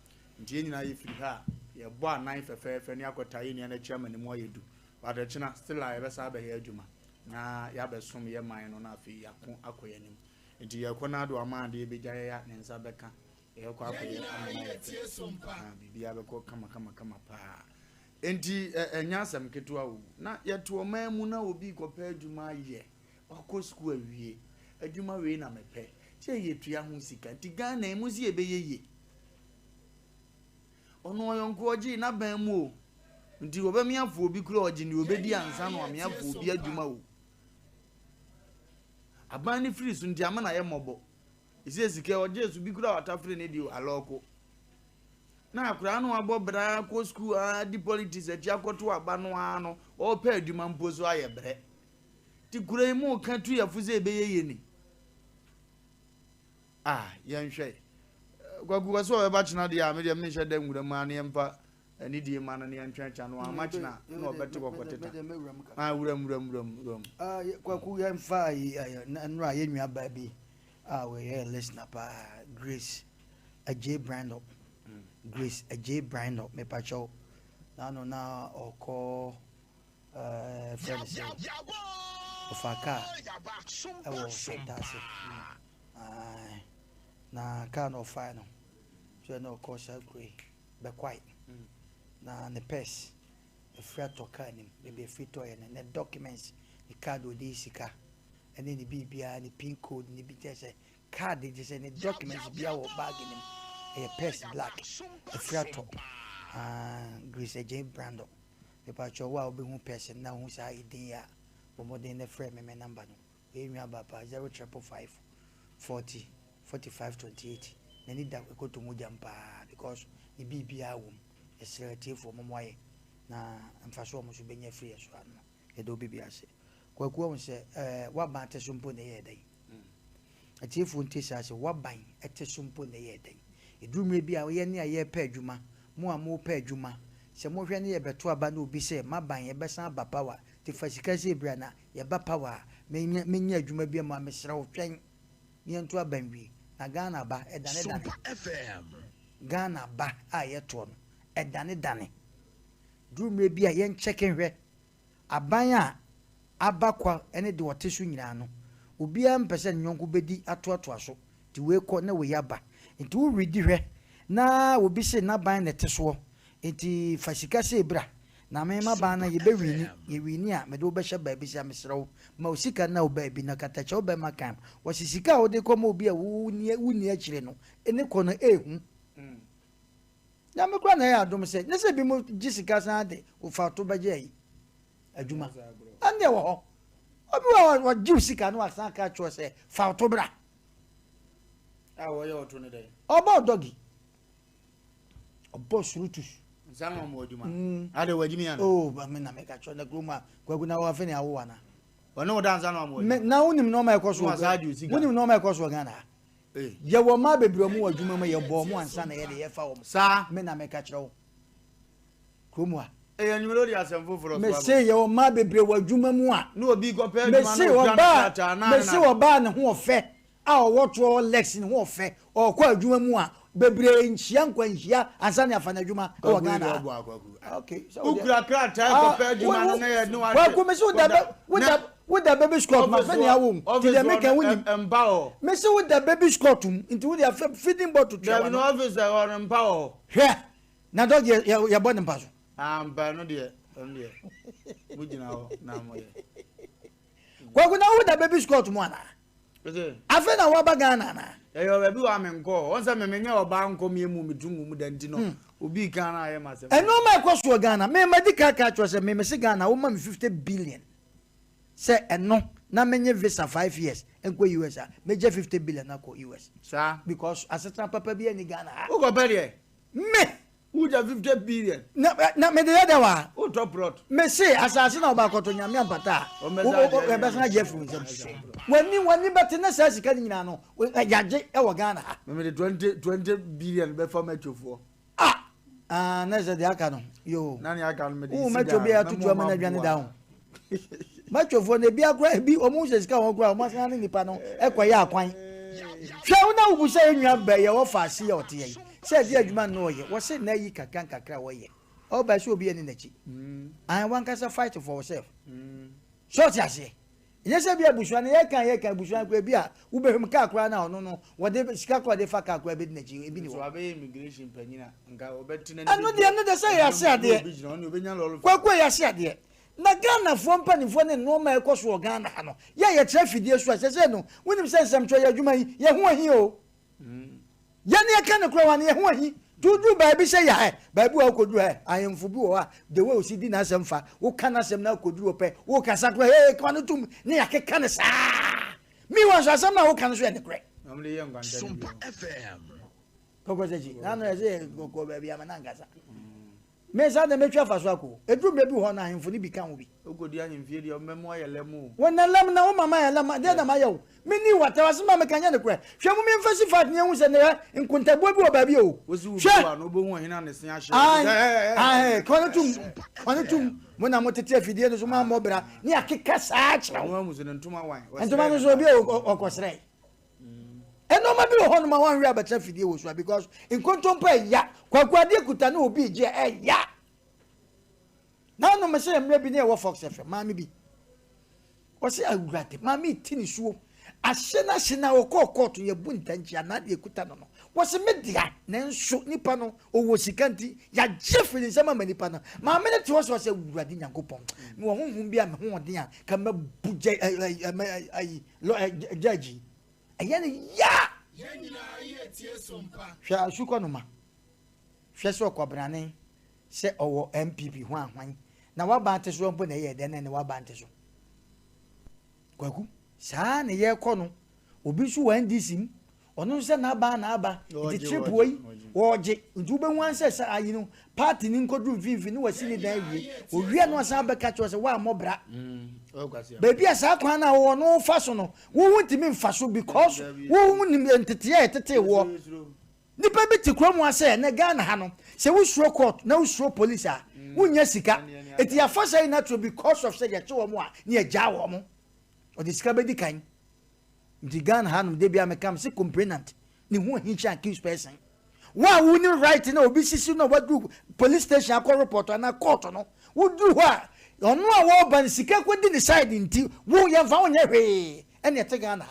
nti nyina ye firi ha ye bo anan fefe ne akota ye ne na chairman ne mo yedu but chena still I be sa be he adwuma na ya be som ye man no na afi yakon akoye nim nti ye kona do amande ye be gyaye ya ne nsa beka ye kwa akoye bibia be ko kama pa enti enya asem keto awu na ye to man mu na obi ko pa adwuma ye akọ school awie adwuma we na mepe che ye tua ho sika nti Ghana mu si ebe ye ono yonko oji na ban mu o nti obemiafo obi kura oji ni obedi ansa no amiafo obi adwuma o aban ni free so nti ama na ye mobo isi sika oji esu bi kura wata free ne di aloko na akura no abobra ko school di politics ati akoto aba no ano o pa adwuma mpozo aye bre ti kura mu ka tu ya fuze ebe ye ni yenhwe gwagu so we ba china dia me dia me hye da nwura ma ne mfa ani die ma na ne ntwancha no ama china no obete kokoteta wuram gwagu ye mfa nra ye nwa ba bi we here listener pa Grace AJ brand up Grace AJ brand up me pa chow na no na oko friends ofaka e wo fantastic na kind of final so no course agree be quiet na the pes a free to kanim be free to and the documents the card odi sika and then the BBI the pin code the just card they just the documents be our bag in a pes black a free to Grace Jane Brando the pacho wa be who person now who say idea but more than the frame me number no we about 0555 40 4528 na need that go to mujampa because the BBI wom is relative for momoye na mfaso mo so benya free so ano e do BBI se kwaku won se wa ban tesumpo na ye dan atiefo ntesa se wa ban etesumpo na ye dan edumre bi a ye ne aye pa adwuma mo a mo pa adwuma se mo hwe ne ye beto aba na obi se maban ye besan aba power ti fasika se bra na ye ba power menya adwuma bi ma mesra wo twen ye nto abanwi na Ghana ba edane Sompa FM Ghana ba ayeto no edane dumre bi a yen checking hwe aban a abakwa ene de wotesu nyina no obi am pese nyonko bedi atoato aso ti we ko na we yaba nti wo redi hwe na obi se na ban ne teso nti fasika se bra na mema ba na ye wini a me do be hye ba bi sia mesrew ma osika na oba bi na katacha oba makam wasisika o de komo obi a wuni akire no ene kono ehu na me kwa na ya adom se ne se bi mo gisika san de o fa to ba je yi adwuma ande wo ho obi wa gisika no asan ka cho se fa to bra wo ye oto ne dai oba dogi obo surutus zama mo adwuma ade wajimi ana ba me na me ka cho na groma kwagu na wa fe ne awo ana ono danza no mo na unim no ma ekoso unim no ma ekoso Ghana ye wo ma bebro mu adwuma ma ye bo mu ansa na ye de ye fa wo sa me na me ka kire wo kromu a enyumelo di asem foforo me se ye wo ma bebre wo adwuma mu a no obi go pe adwuma no me se wo ba ne ho ofe a wo to lex ne ho ofe o kwa adwuma mu a bebre nchia nkwanhia ansa na afa na adwuma wo Ghana okay so ukura krata ko pe adwuma na ye no wa kwa me se with the baby Scott ma fe ne awom ti dey make woni empower me say with the baby Scott into with the feeding bottle there no officer or empower hwe na dog ya born paso ba no de mujina ho na mo ye kwa kuna with the baby Scott mo ana afa na wa ba Ghana na yo baby wa me nko on say me menye oba nko me mu medungu mu danti no obi kan na aye masem eno ma ekoso Ghana me medical ka cho say me se Ghana wo ma me 50 billion say eno na menye visa 5 years enko US a meje 50 billion na ko US sa because asatra papa bi ani Ghana wo go be there me uja 50 billion na me de da wa o top rot me say asase na obakoto nyame ampata o ebesa je fu nsem wani bete na sa sika nyina no yaje e wo Ghana ha me de 20 billion be for matchofo na ze de aka no yo nani aka no me de o matcho bi atutu am na dwane down matchofo na bi akra bi o mu se sika won kra o ma san nipa no e koya akwan hwe una ubusa enwa ba ye wo fa ase ye ote ye se di adwuma no ye wo se na yi kakra wo ye o ba se obi eni nachi I want to fight for yourself short ase ye se bia bushwa na ye kan bushwa kwa bia wo behum ka akra na ono no wo de sika kwa de fa ka akra be nachi ebi ni wo abe immigration panyina nga obetina ano de say ya se ade kwa ya se ade na Ghana fo mpanifo ne no ma ekoso Ghana ha no ye trafidie so se no wonim se nsem twa ye adwuma yi ye ho ahi o ye ne ka ne kura wa ne ye ho ahi dudu ba bi se ya ba bi wa kodu ayemfo bi wo a the way o si di na asem fa wo kana asem na kodu ope wo kasa kura kwa no tum ne ya keka ne sa mi wa so asem na wo kana so ye ne kura amle ye ngwanda Sompa FM koko seji na no ye se koko ba bi amana ngasa me sa de metwa fa so ako edru me bi ho na ahemfo ni bi kan wo bi ogodi ahemfie de memo ayelemu wona lam na wo mama ya lam de na ma ya wo me ni wata wase ma me kanya ne kra hwe mu me mfasi fat ne hu se ne nkuntabu bi wo ba bi o wosi wo ba no bo hu hina ne se ahye kono tum mo na mo tete afidie no so ma mo bra ni akeka saa kira wo mu se ntuma wan ntuma no so bi okosre eno ma bi ho no ma wan wi abata afidie wo so because nkontom pa ya kwakwade kuta na obi je ya na no me se mre bi ne wo Fox FM ma mi bi o se agurate ma mi tini suo ahye na okokot ye buntanchi na de kuta no no wo se media na nso nipa no owo sikanti ya jefili nsema manipa no ma me ne to so se agurade nyankopon me wo honhum bi a me ho den a ka ma buje ai jaji ayane ya Yenina ye tie Sompa hwa shuko no ma hwe so kwabrane se owo MPP ho ahwan na wabante so mpo na ye den ne wabante so kwaku saa ne ye kɔ no obi so wan disim ono se na aba the trip way oje ntu be wan se sa ayi no party ni nkodu vivi ni wasi ni dan wie owie no san be ka cho se wa mobra baby asa kwan na wo no fa so no wo wuntimi mfa so because wo wunim entete wo nipa bi ti krom ase na Ghana ha no se wo suro court na wo suro police a wunya sika eti afa say natural because of say ya che wo mo a ne agya wo mo o discover di kan di Ghana ha no de bia me kam se complainant ni hu hincha accused person wa wu ni right na obi sisi no wadu police station akọ report na court no wo du ho a ono a wo ban sika kwadi ni side nti wo ye fa onye hwe ene te Ghana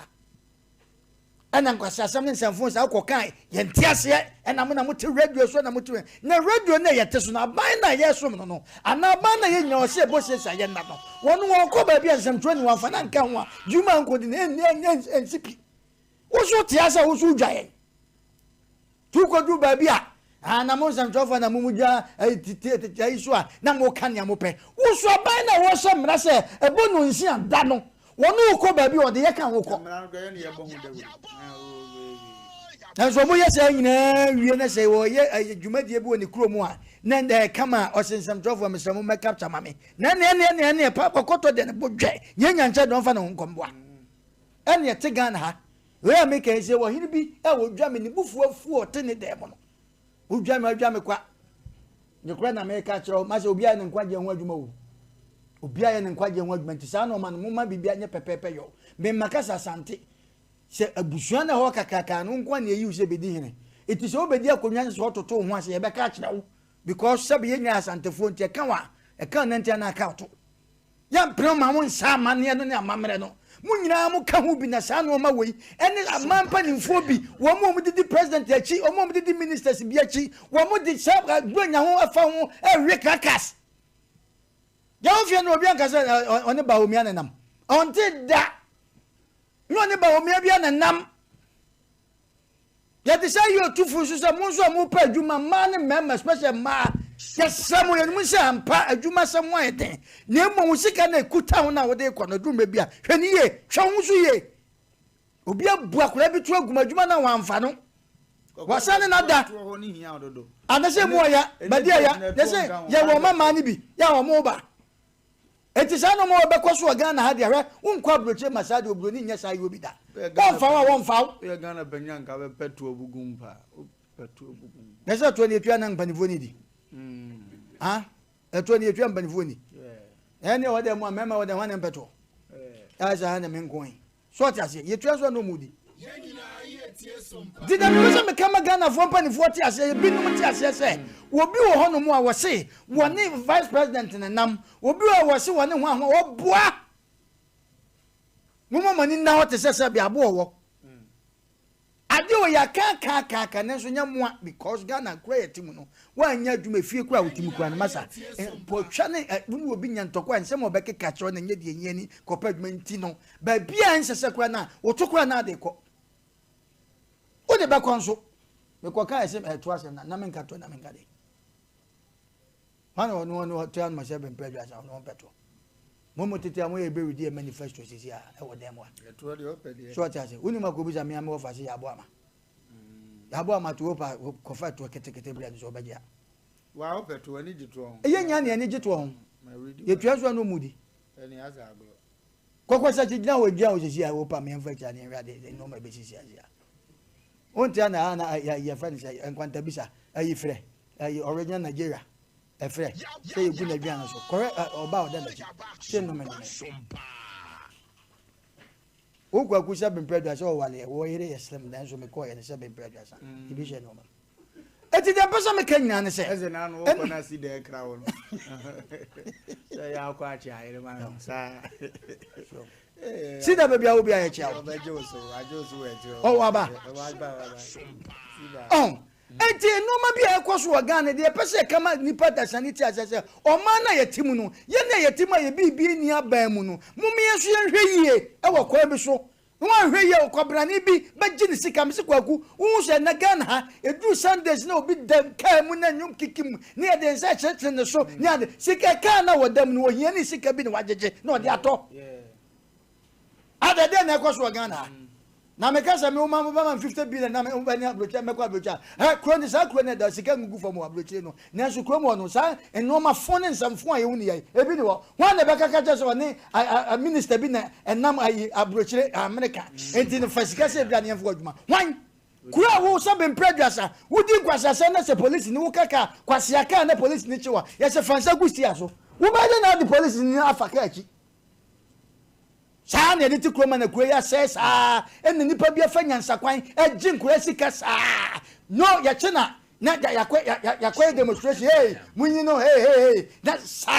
ana nkwasa asam ne nsamfo sa akọ kan ye ntiase ena mo na mo te radio so na mo te na radio na ye te so na ban na ye so no ana ban na ye nya o se bo se sa ye na no wono won ko ba bia nsam 21 fa na nka ho a juma nkodi na NCP wo so te asa wo so dwaye tu ko du ba bia ana mo nsam 12 na mo muja ai so a na mo kan ya mo pe wo so ban na wo so mra se ebo no nsi anda no wono ko ba bia o de ye kan wo ko so mo yesa nyina wie na se wo ye dwumadie bi woni kuro mu a na nda kama osensam trofo mesramo me capture mame na pa kokoto de ne bodwe nyanya nche don fa na nkomboa ene te Ghana ha we make se wo hini bi e wo dwa me ni bufu afu o te ne de mo no wo dwa me kwa ne kura na me ka kire ma se obi a ne nkwaje ho adwuma wo obi a ne nkwaje ho adwuma nti sa no ma no mo ma bibia nye pepepe yo me makasa sante se abusua na ho kakaka no nkwa na eyi se bedi hene iti se obedi akonwa se ototo ho ase ye be ka kire wo because sabe ye nya asantefo nti kan wa e kan na ntia na aka to ya mpre ma mo nsa mane no ne amamre no mo nyina mo ka ho bi na sa no ma wei ene amampa nimfo bi wo mo didi president achi wo mo didi ministers bi achi wo mo di sab gbanya ho afa ho ewe krakas ya ofia no obi anka se one ba omi anenam onti da no ne ba omi abi anenam ya de say you tufu so mo so mo pa adwuma ma ne mema special ma ya samu ya mu se ampa adwuma samu ayeten ne mo wo sika na ekuta ho na wo de kwa no dum bia hwani ye hwe ho so ye obi abu akora bi to aguma adwuma na wamfa no wasane na da anase mo ya badia ya yese ya wo mama ni bi ya wo mo ba eti sa no mo be kwaso Ghana ha dia hwe unkwa broche masade obroni nya sa yo bi da won fa ya Ghana banyanka be petu obugumpa petu obugum yese to ni etua na mpanifo ni di eto ni etua mpanifo ni ene wo de mo mema wo de wan petu ya sa na men koin so ti ase yetua so no mudi did I become a Ghana for Penny 40 as a big say, will be a honor was say, one name vice president in a num, will be a was one and one or bois. Woman now to say, be a boy. I do ya can't answer more because Ghana create him. Why you may feel crowd with him, Grandmassa, and Pochane at Woo be and Tokwa and some of Becky Catcher and Yeni, compared Mentino, by Bianca Sacrana, or Tokwana de co. O de ba konso me ko ka ese to ase na men ka to na men ka de no no to an ma se ben prejudice no peto mo tete am e be ready manifesto sisi a e wo dem wa to de ope de so ati ase uni ma ko bi me am ofa se ya bo ama to opa ko fa to kete bla so ba ja wa ope to ani jitu on e nya ne ani jitu on ye tua so no mudi eni aza aglo kokko sa ti gina wo gina wo sisi a opa me mfa cha ne rade no ma be sisi a onti ana ya friend say enkwanta bisa ayi frɛ ayi original Nigeria e frɛ say egu na bian so correct oba oda na say no me o kwa ku sha ben predator so wale wo yire yesem dan so me ko ye sha ben predator sa ibi she no ma eti de person me kanya ne say eze na no ko na si de kra wo no say ya kwa achi ayire ma sa Sida baby awo bia ye chia o. Oh waba. Oh. Enti no ma bia ekwoso Ghana de pese kama nipa dasaniti asese o ma na yetimu no ye na yetima ye bibi ni aban mu no mumie so ye hwe yie e wo kwa bi so no hwe yie o kobrani bi baji ni sika mse kwaku wu se na Ghana ha edu Sundays na obi dem ka mu na nyum kikim ne ye de nsa cheche ne so ne ade sika ka na wo dem no wo hie ni sika bi ne wajeje na ode ato ada de na ekwoso Ghana na me kasa me uma ba 50 billion na me umba ni abrocha me kwa abrocha kroni sa kroni da sika ngugu fo mo abrocha no na so kromo no sa eno ma phone nsamfo a ye wuni ye ebi ni wo wan na be kaka je so ne minister bi na enam ayi abrocha America enti no fasika se bia ne enfo adwuma wan kura wo so be prejudice wudi nkwasase na se police ni wo kaka kwasiaka na police ni chiwa ye se fansa gusti aso wo ba de na the police ni afaka aki sa na editi kroma na kure ya ses en nipa bia fa nyansa kwan agin kure sika sa no ya chena na ya kwa demonstration hey munyi no hey that sa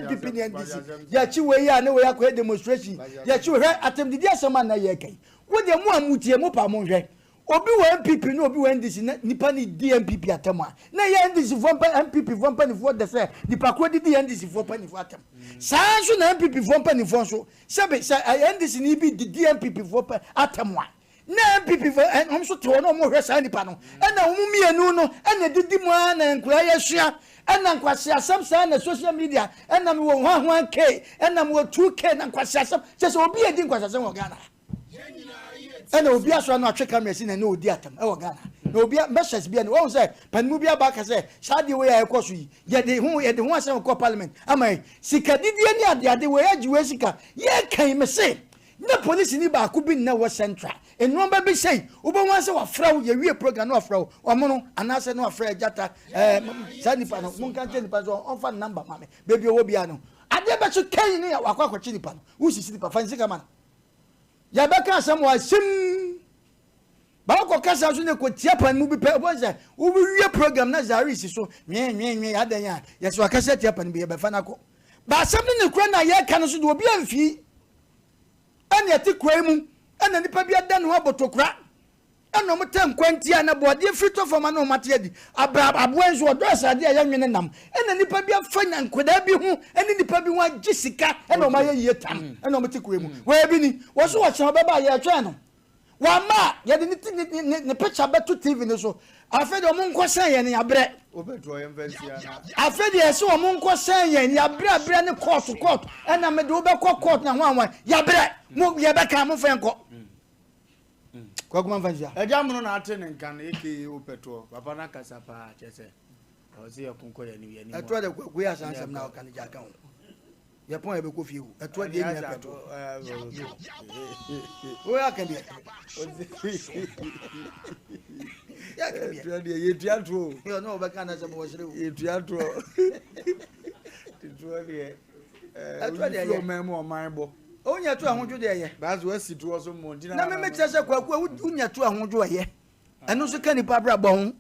MPP ni ndisi ya chi we ya na we ya kwa demonstration ya chi we atem didi asema na ye kai wo de mu amutie mu pa mo hwe obi wa MPP no obi wa ndisi nipa ni DMPP atema na ye ndisi vompa MPP vompa ni fo de se nipa ko di ndisi vompa ni fo atem saa so na MPP vompa ni fo so sebe ndisi ni bi di DMPP vompa atemwa na MPP hom so to no mo hwe saa nipa no na wo mienu no na didi mu na nkura ye hwea na nkwasi asem saa na social media na me wo hwan k na me wo 2k na nkwasi asem se obi edi nkwasi asem wo Ghana ena obi aso na atwe camera si na na odi atam e wo Ghana na obi messages bia no won say panimu bia ba ka say sade we ya ekoso yi ye de hu asem ko parliament amai sika didie ni ade we ajiwe sika ye kan me say na police ni ba ku bi na wo central enu ba bi say obo wan say wa fra ye wie program na wa fra o mo no anase na wa fra jata sani pa no mun kan teni pa so on fa number mame baby owo bia no ade be so kan ni wa kwa chi ni pa no wo sisi ni pa fancy kama ya beka asem wa sim ba ko kasa so ne ko tia pan mu bi pe bo say wo bi wie program na zaris so nwe adan ya yes wa kasa tia pan bi ye be fa na ko ba asem ne kura na ye ka no so do obi amfi anya ti kwai mu ana nipa bi adan ho abotokura ana mo tem kwantia na bode frito foma na o mate adi aboan so do asade ya nwene nam ana nipa bi afanya nkoda bi hu ani nipa bi wa gisika ana o ma ye tam ana mo ti kwai mu wa bi ni wo so wo che baba ye atwa no wa ma ye de ni picture beto TV ni so afede o mo nkosan ye ni abre obeto ye mfansia na afede ye so o mo nkosan ye ni abre ni court ana me de wo be court na hwan ya bre mo ye be ka mo fen ko Kwakuma Vanzia. Ejamuno na atene nkan eke opeto. Papa na kasa pa chese. Ozi yakunko ya ni. Atwa de kwaku ya sansam na okan jaka ho. Ya pon ebe ko fie. Atwa de ni apeto. O ya kan bi. Ya kan bi. Atwa de ye tuatro. Yo no be kan na se mo shire. Ye tuatro. Atwa de atwa de ye memo man bo. Onya tu ahunju de ye. That's where sit was mo ntina. Na me meche se kwaku unya tu ahunju ye. Eno so kan ni pa bra bo ho.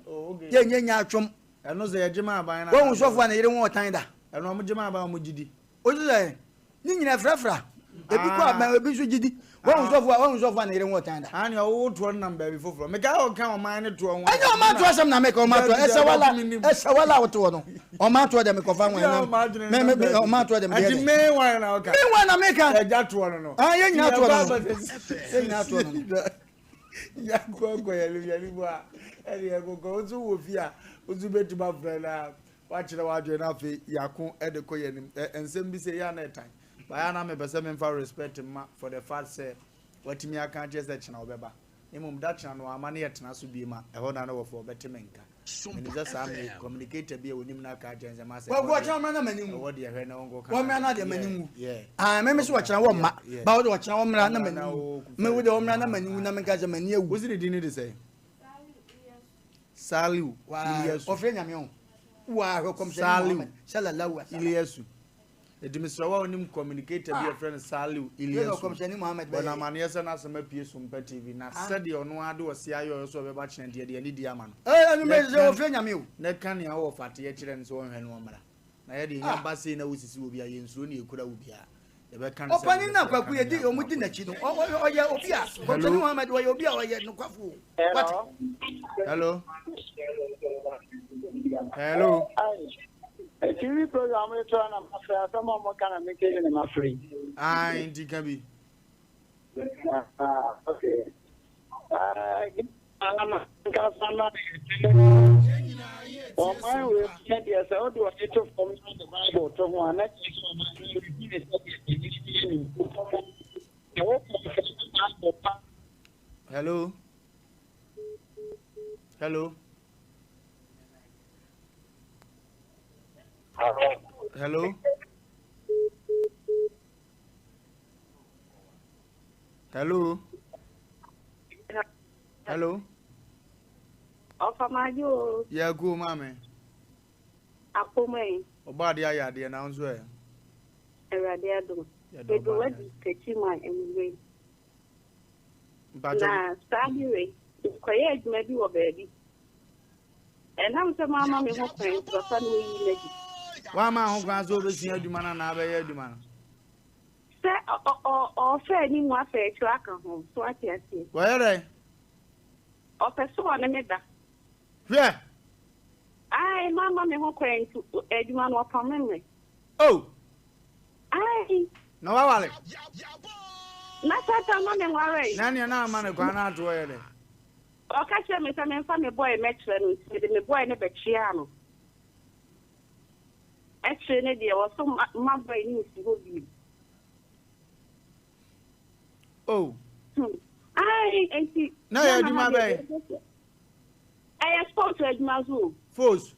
Ye nya atwom. Eno so ye jema aban na. Wo hu sofo na yire won otan da. Eno mo jema aban mo gidi. Oju se ni nyina frafra. Ebi ko aban ebi so gidi. Wo hu sofo na yire won otan da. Ani o to number bi foforo. Me ka o kan o man ne to won. Anya o man to asem na me ka o man to. Ese wala wo to no. O man to de me ko fa won na. Me o man to de me de. Ati me wan na o ka. Me wan na me ka. Eja to no. Ah ye nyina to no. Ye nyina to no. Ya ko ya lu bo a. Eri e ko ozu wo fi a. Ozu betu ba fra na. Wa kire wa adwe na fe yakon e de ko ye nim. Ensem bi se ya na etan. Ba ya na me pese me fa respect ma for the fact say watimi aka je se china obeba. Emum da china no amane ye tena so bi ma. E ho na no wo fo betemenka. Ni just am communicator bi e wonim na ka je nze ma se. Wo cha ma na manimu. Wo de hwe na wongo ka. Wo me na de manimu. Ah me so cha wo ma. Ba wo de cha wo mra na manimu. Me wo de wo mra na manimu na me ka je mani ewu. Wo si de ni de say? Saliu. Iliasu. Ofre nyame ho. Wa ho kom Saliu. Sallallahu alaihi Iliasu. Edimsra wa onim communicator bi e friend Saliu Iliasu. Kom shani Muhammad ba. Na mane yesa na Asem Mpe Sompa TV na sade ono ade wo se ayo so be ba chene de ni di ama no. Anu me se ofre nyame ho. Na kan ya wo fate ye kire nso wo hwe no mara. Na ye de nya base na wosisi obi a ye nsuro ne ekura obi a. Ye be kan se. Opani na kwaku ye di omudi na chi no. Oye obi a. Kom shani Muhammad wa ye obi a oye no kwafu. What? Hello. Hello. TV program we try na mafia some more kind of make it in mafia. Ndi kabi. Okay. Ana kasana. Oh my we said yes I do want to from the Bible to one na Hello. Hello. Hello. Hello. Hello. Ofa majo. Ya go mame. Akome. Obadi aya de na nso e. Erade adum. Edo wadi techi ma emwe. Bajo. Na sabire. Kwaye aduma bi wo baabi. Enam se mama me ho kwan so fa no yi legi. Wa ma ho kwan so be sia aduma na na be ya aduma no. Se o fe ni mu afa echu aka ho so ati ati. Wa yere. O pe so na me da. Hwe. Ai mama me ho kwan so aduma no pa me. Oh. Ai. No wa wale. Na tata ma me ware. Na ne na ma ne kwa na ato yere. O ka che me se me fa me boy metre no se me boy ne be chia no. Actually ne dia was so my boy ni si go bi. Oh. Ai na ya aduma be. Ai sport aduma zo. Force.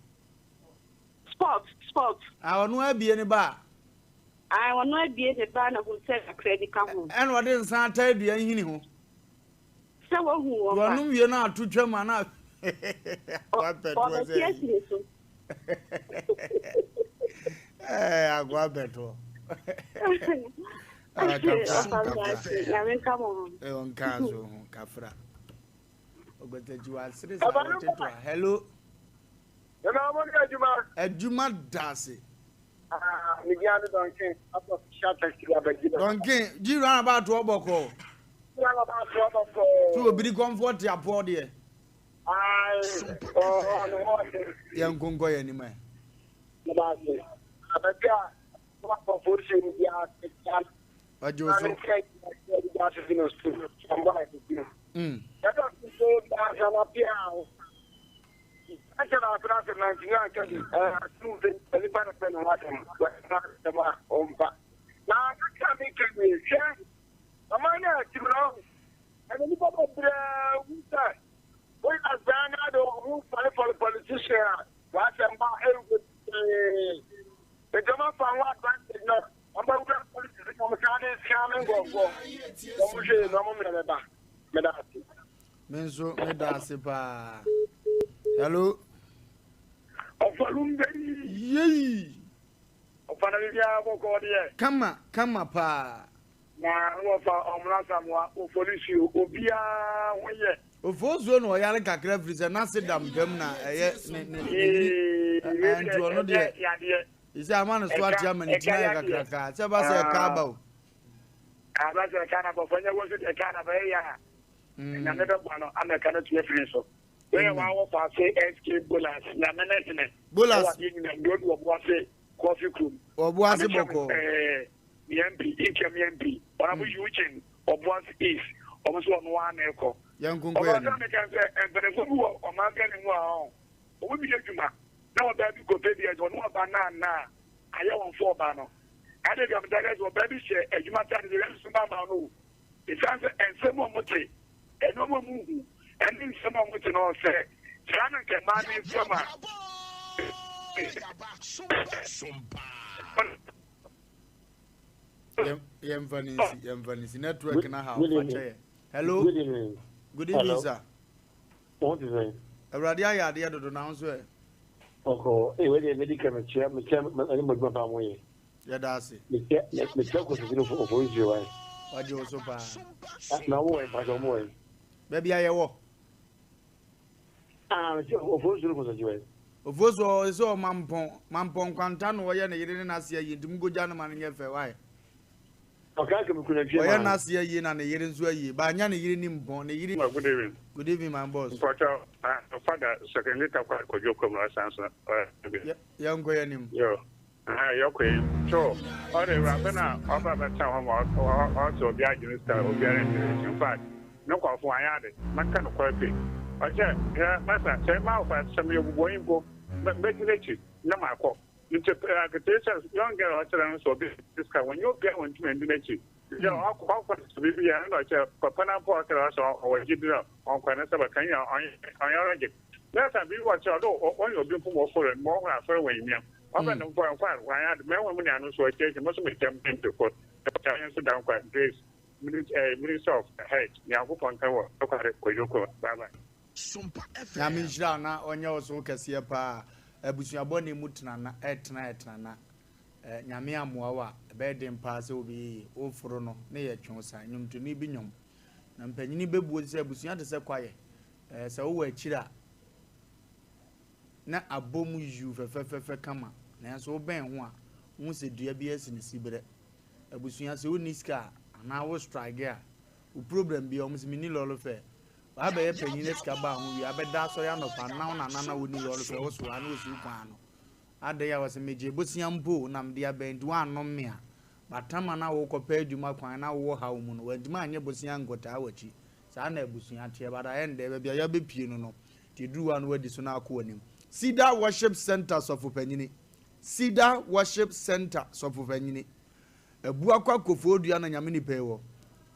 Sport. Awonu abie ne ba. Ai wonu abie ne ba na ho se credit ka ho. En wo de nsan ta adua hini ho. Se wo hu wo ba. Wonu wie na atutwa ma na. Wa peto se. Agua beto. On caso, Cafra. Hello. Juma Darcy. Donkey, do you run about Robocall? To be comfort your poor dear. Young Congo anymore. And then you pop up there, we are saying I don't fight for the politician. What's about the German fan what advantage now? I'm about to politician. I'm going to go. Menso medase pa. Hello. Wofa Lumba. Yey. Wofa Lumba ko ko de. Kama pa. Na wofa omrasa mo ofolisi obia woye. Ofozo no yare kakra freezer na se dam bam na eye ne antu ono de. Ise amana so atia mani tina ya kakra. Se ba se ka ba o. Aba se kana bo fanya wo se kana ba ya. Na me do bano ameka na tuye free so. We wa wo fa say SK Bolas na menene. Bolas ni na ndo wo bo say coffee cream. Obuasi boko. MP ikem MP. Ona bu yuchen Obuasi is. Omo so no wa na eko. Yankunko ya. Omo me kan say enbere so bu o ma ga ni mu a. Owo bi juma. Na o ba bi ko pe bi e no ba na aye won fo ba no. Ade ga mdaga so ba bi she ejuma ta ni le so ba no. Isanse ensemo mote. Eno mo mu. Eni nsemo mote no se. Sana ke ma ni soma. Sompa. Yemvanisi network na how hello good evening sir What is it? Awurade ayade ya dodo na nso e Oko we dey medical me chair ani mo gba pa mo ye ya da ase me chair ko se dino for you why waje oso pa na wo e pa jo mo e be bia ye wo me chair for you ko se you ofozo eso mampon kwanta no ye ne yire na ase yi ndim goja no ma ne fe why okay ke me kuna tue oye na ase yi na ne yire nso yi ba anya ne yire ni mpon ne yire good evening my boss Portal father secondary ta ko joko mo asanso ya ngo ya nim yo yokwe so ore rabena oba beta ho mo so bia jinista obi are in fact no kwa fu anya de maka no kwa pe oje ya masa se ma fa sem yo bubo yimbo bekilechi na makọ interpretation young girl actually so be this kind when you get one to end nechi you know how be ya no che papa na po akara so o jidira on kwa na saba kan ya on ya rage that time we watch do on your be for for more na for when you oba no for why ya me when me anu so che mo so me tem to for the so down kwa grace minister of health ya ko pon kan wo ko kare ko yoko bye bye Sompa FM. Ya minjira na onye oso kese pa abusuabo ne mutena na etena na nyame amoawa be dem pa se obi ofuro no ne ye twonsa nyumtuni bi nyum na mpanyini bebuo se abusua de se kwaye se wo akira na abomu yu fefefefe kama na so ben ho a hu se dua bi asini sibere abusua se woni ska na wo strike a o problem bi o msimi lolo fe aba ye panyine ska ba ho wi abeda so ya no pa na na woni lolo fe wo so anu osu kwa no ade ya wase meje bosia mpo na mde abendu anom me a batama na wo kopa adwuma kwan na wo ha mu no waduma anye bosia ngota awachi sa na abusua tie bada ende be bia ya be pie no ti duwa no wadi so na akọ anim Cedar Worship Center of Panyini Cedar Worship Center of Panyini ebu akwa kofodua na nyame ni pewo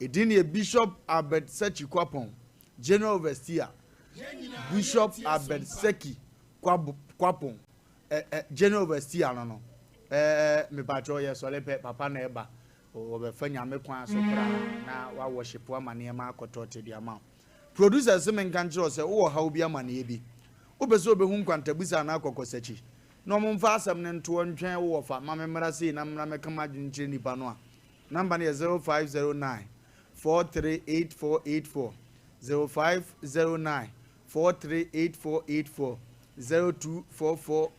edini e Bishop Albert Sechi Kwapon General Overseer Bishop Albert Seki Kwapon General Overseer no me patro ye so lepe papa na eba o be fanya me kwan so pra na wa worship wa mane ma akotote dia ma producers men kan jiro se wo ha obi amane bi obeso obe hu nkwantabusa na akokosachi no mo mfa asem ne nto ntwen wo fa ma memra sei na mra mekama dwunche nipa no a number ne 0509 438484 0509 438484 0244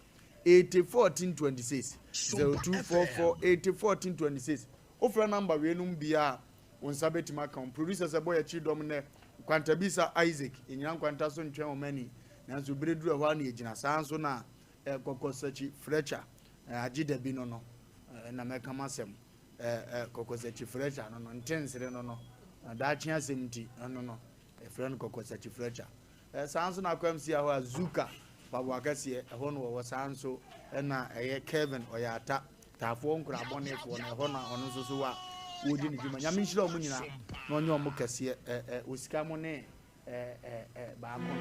801426 0244 801426 ofra number we num bia on sabetima kan producers boy achi dom ne kwantabisa Isaac enyina kwanta so ntwen o mani nanso bereduru ho na egina sanso na kokosachi Fletcher agida bi no na meka masem kokosachi Fletcher no ntensere no da chia semti no friend kokosachi Fletcher sanso na kwamsi ho azuka babu akase ho no wo sanso na Kevin oyata tafo nkura bonefo na ho na ono so wa wodi ne dwuma nyame nhyira omu nyina na onye omu kese osika mo ne baako no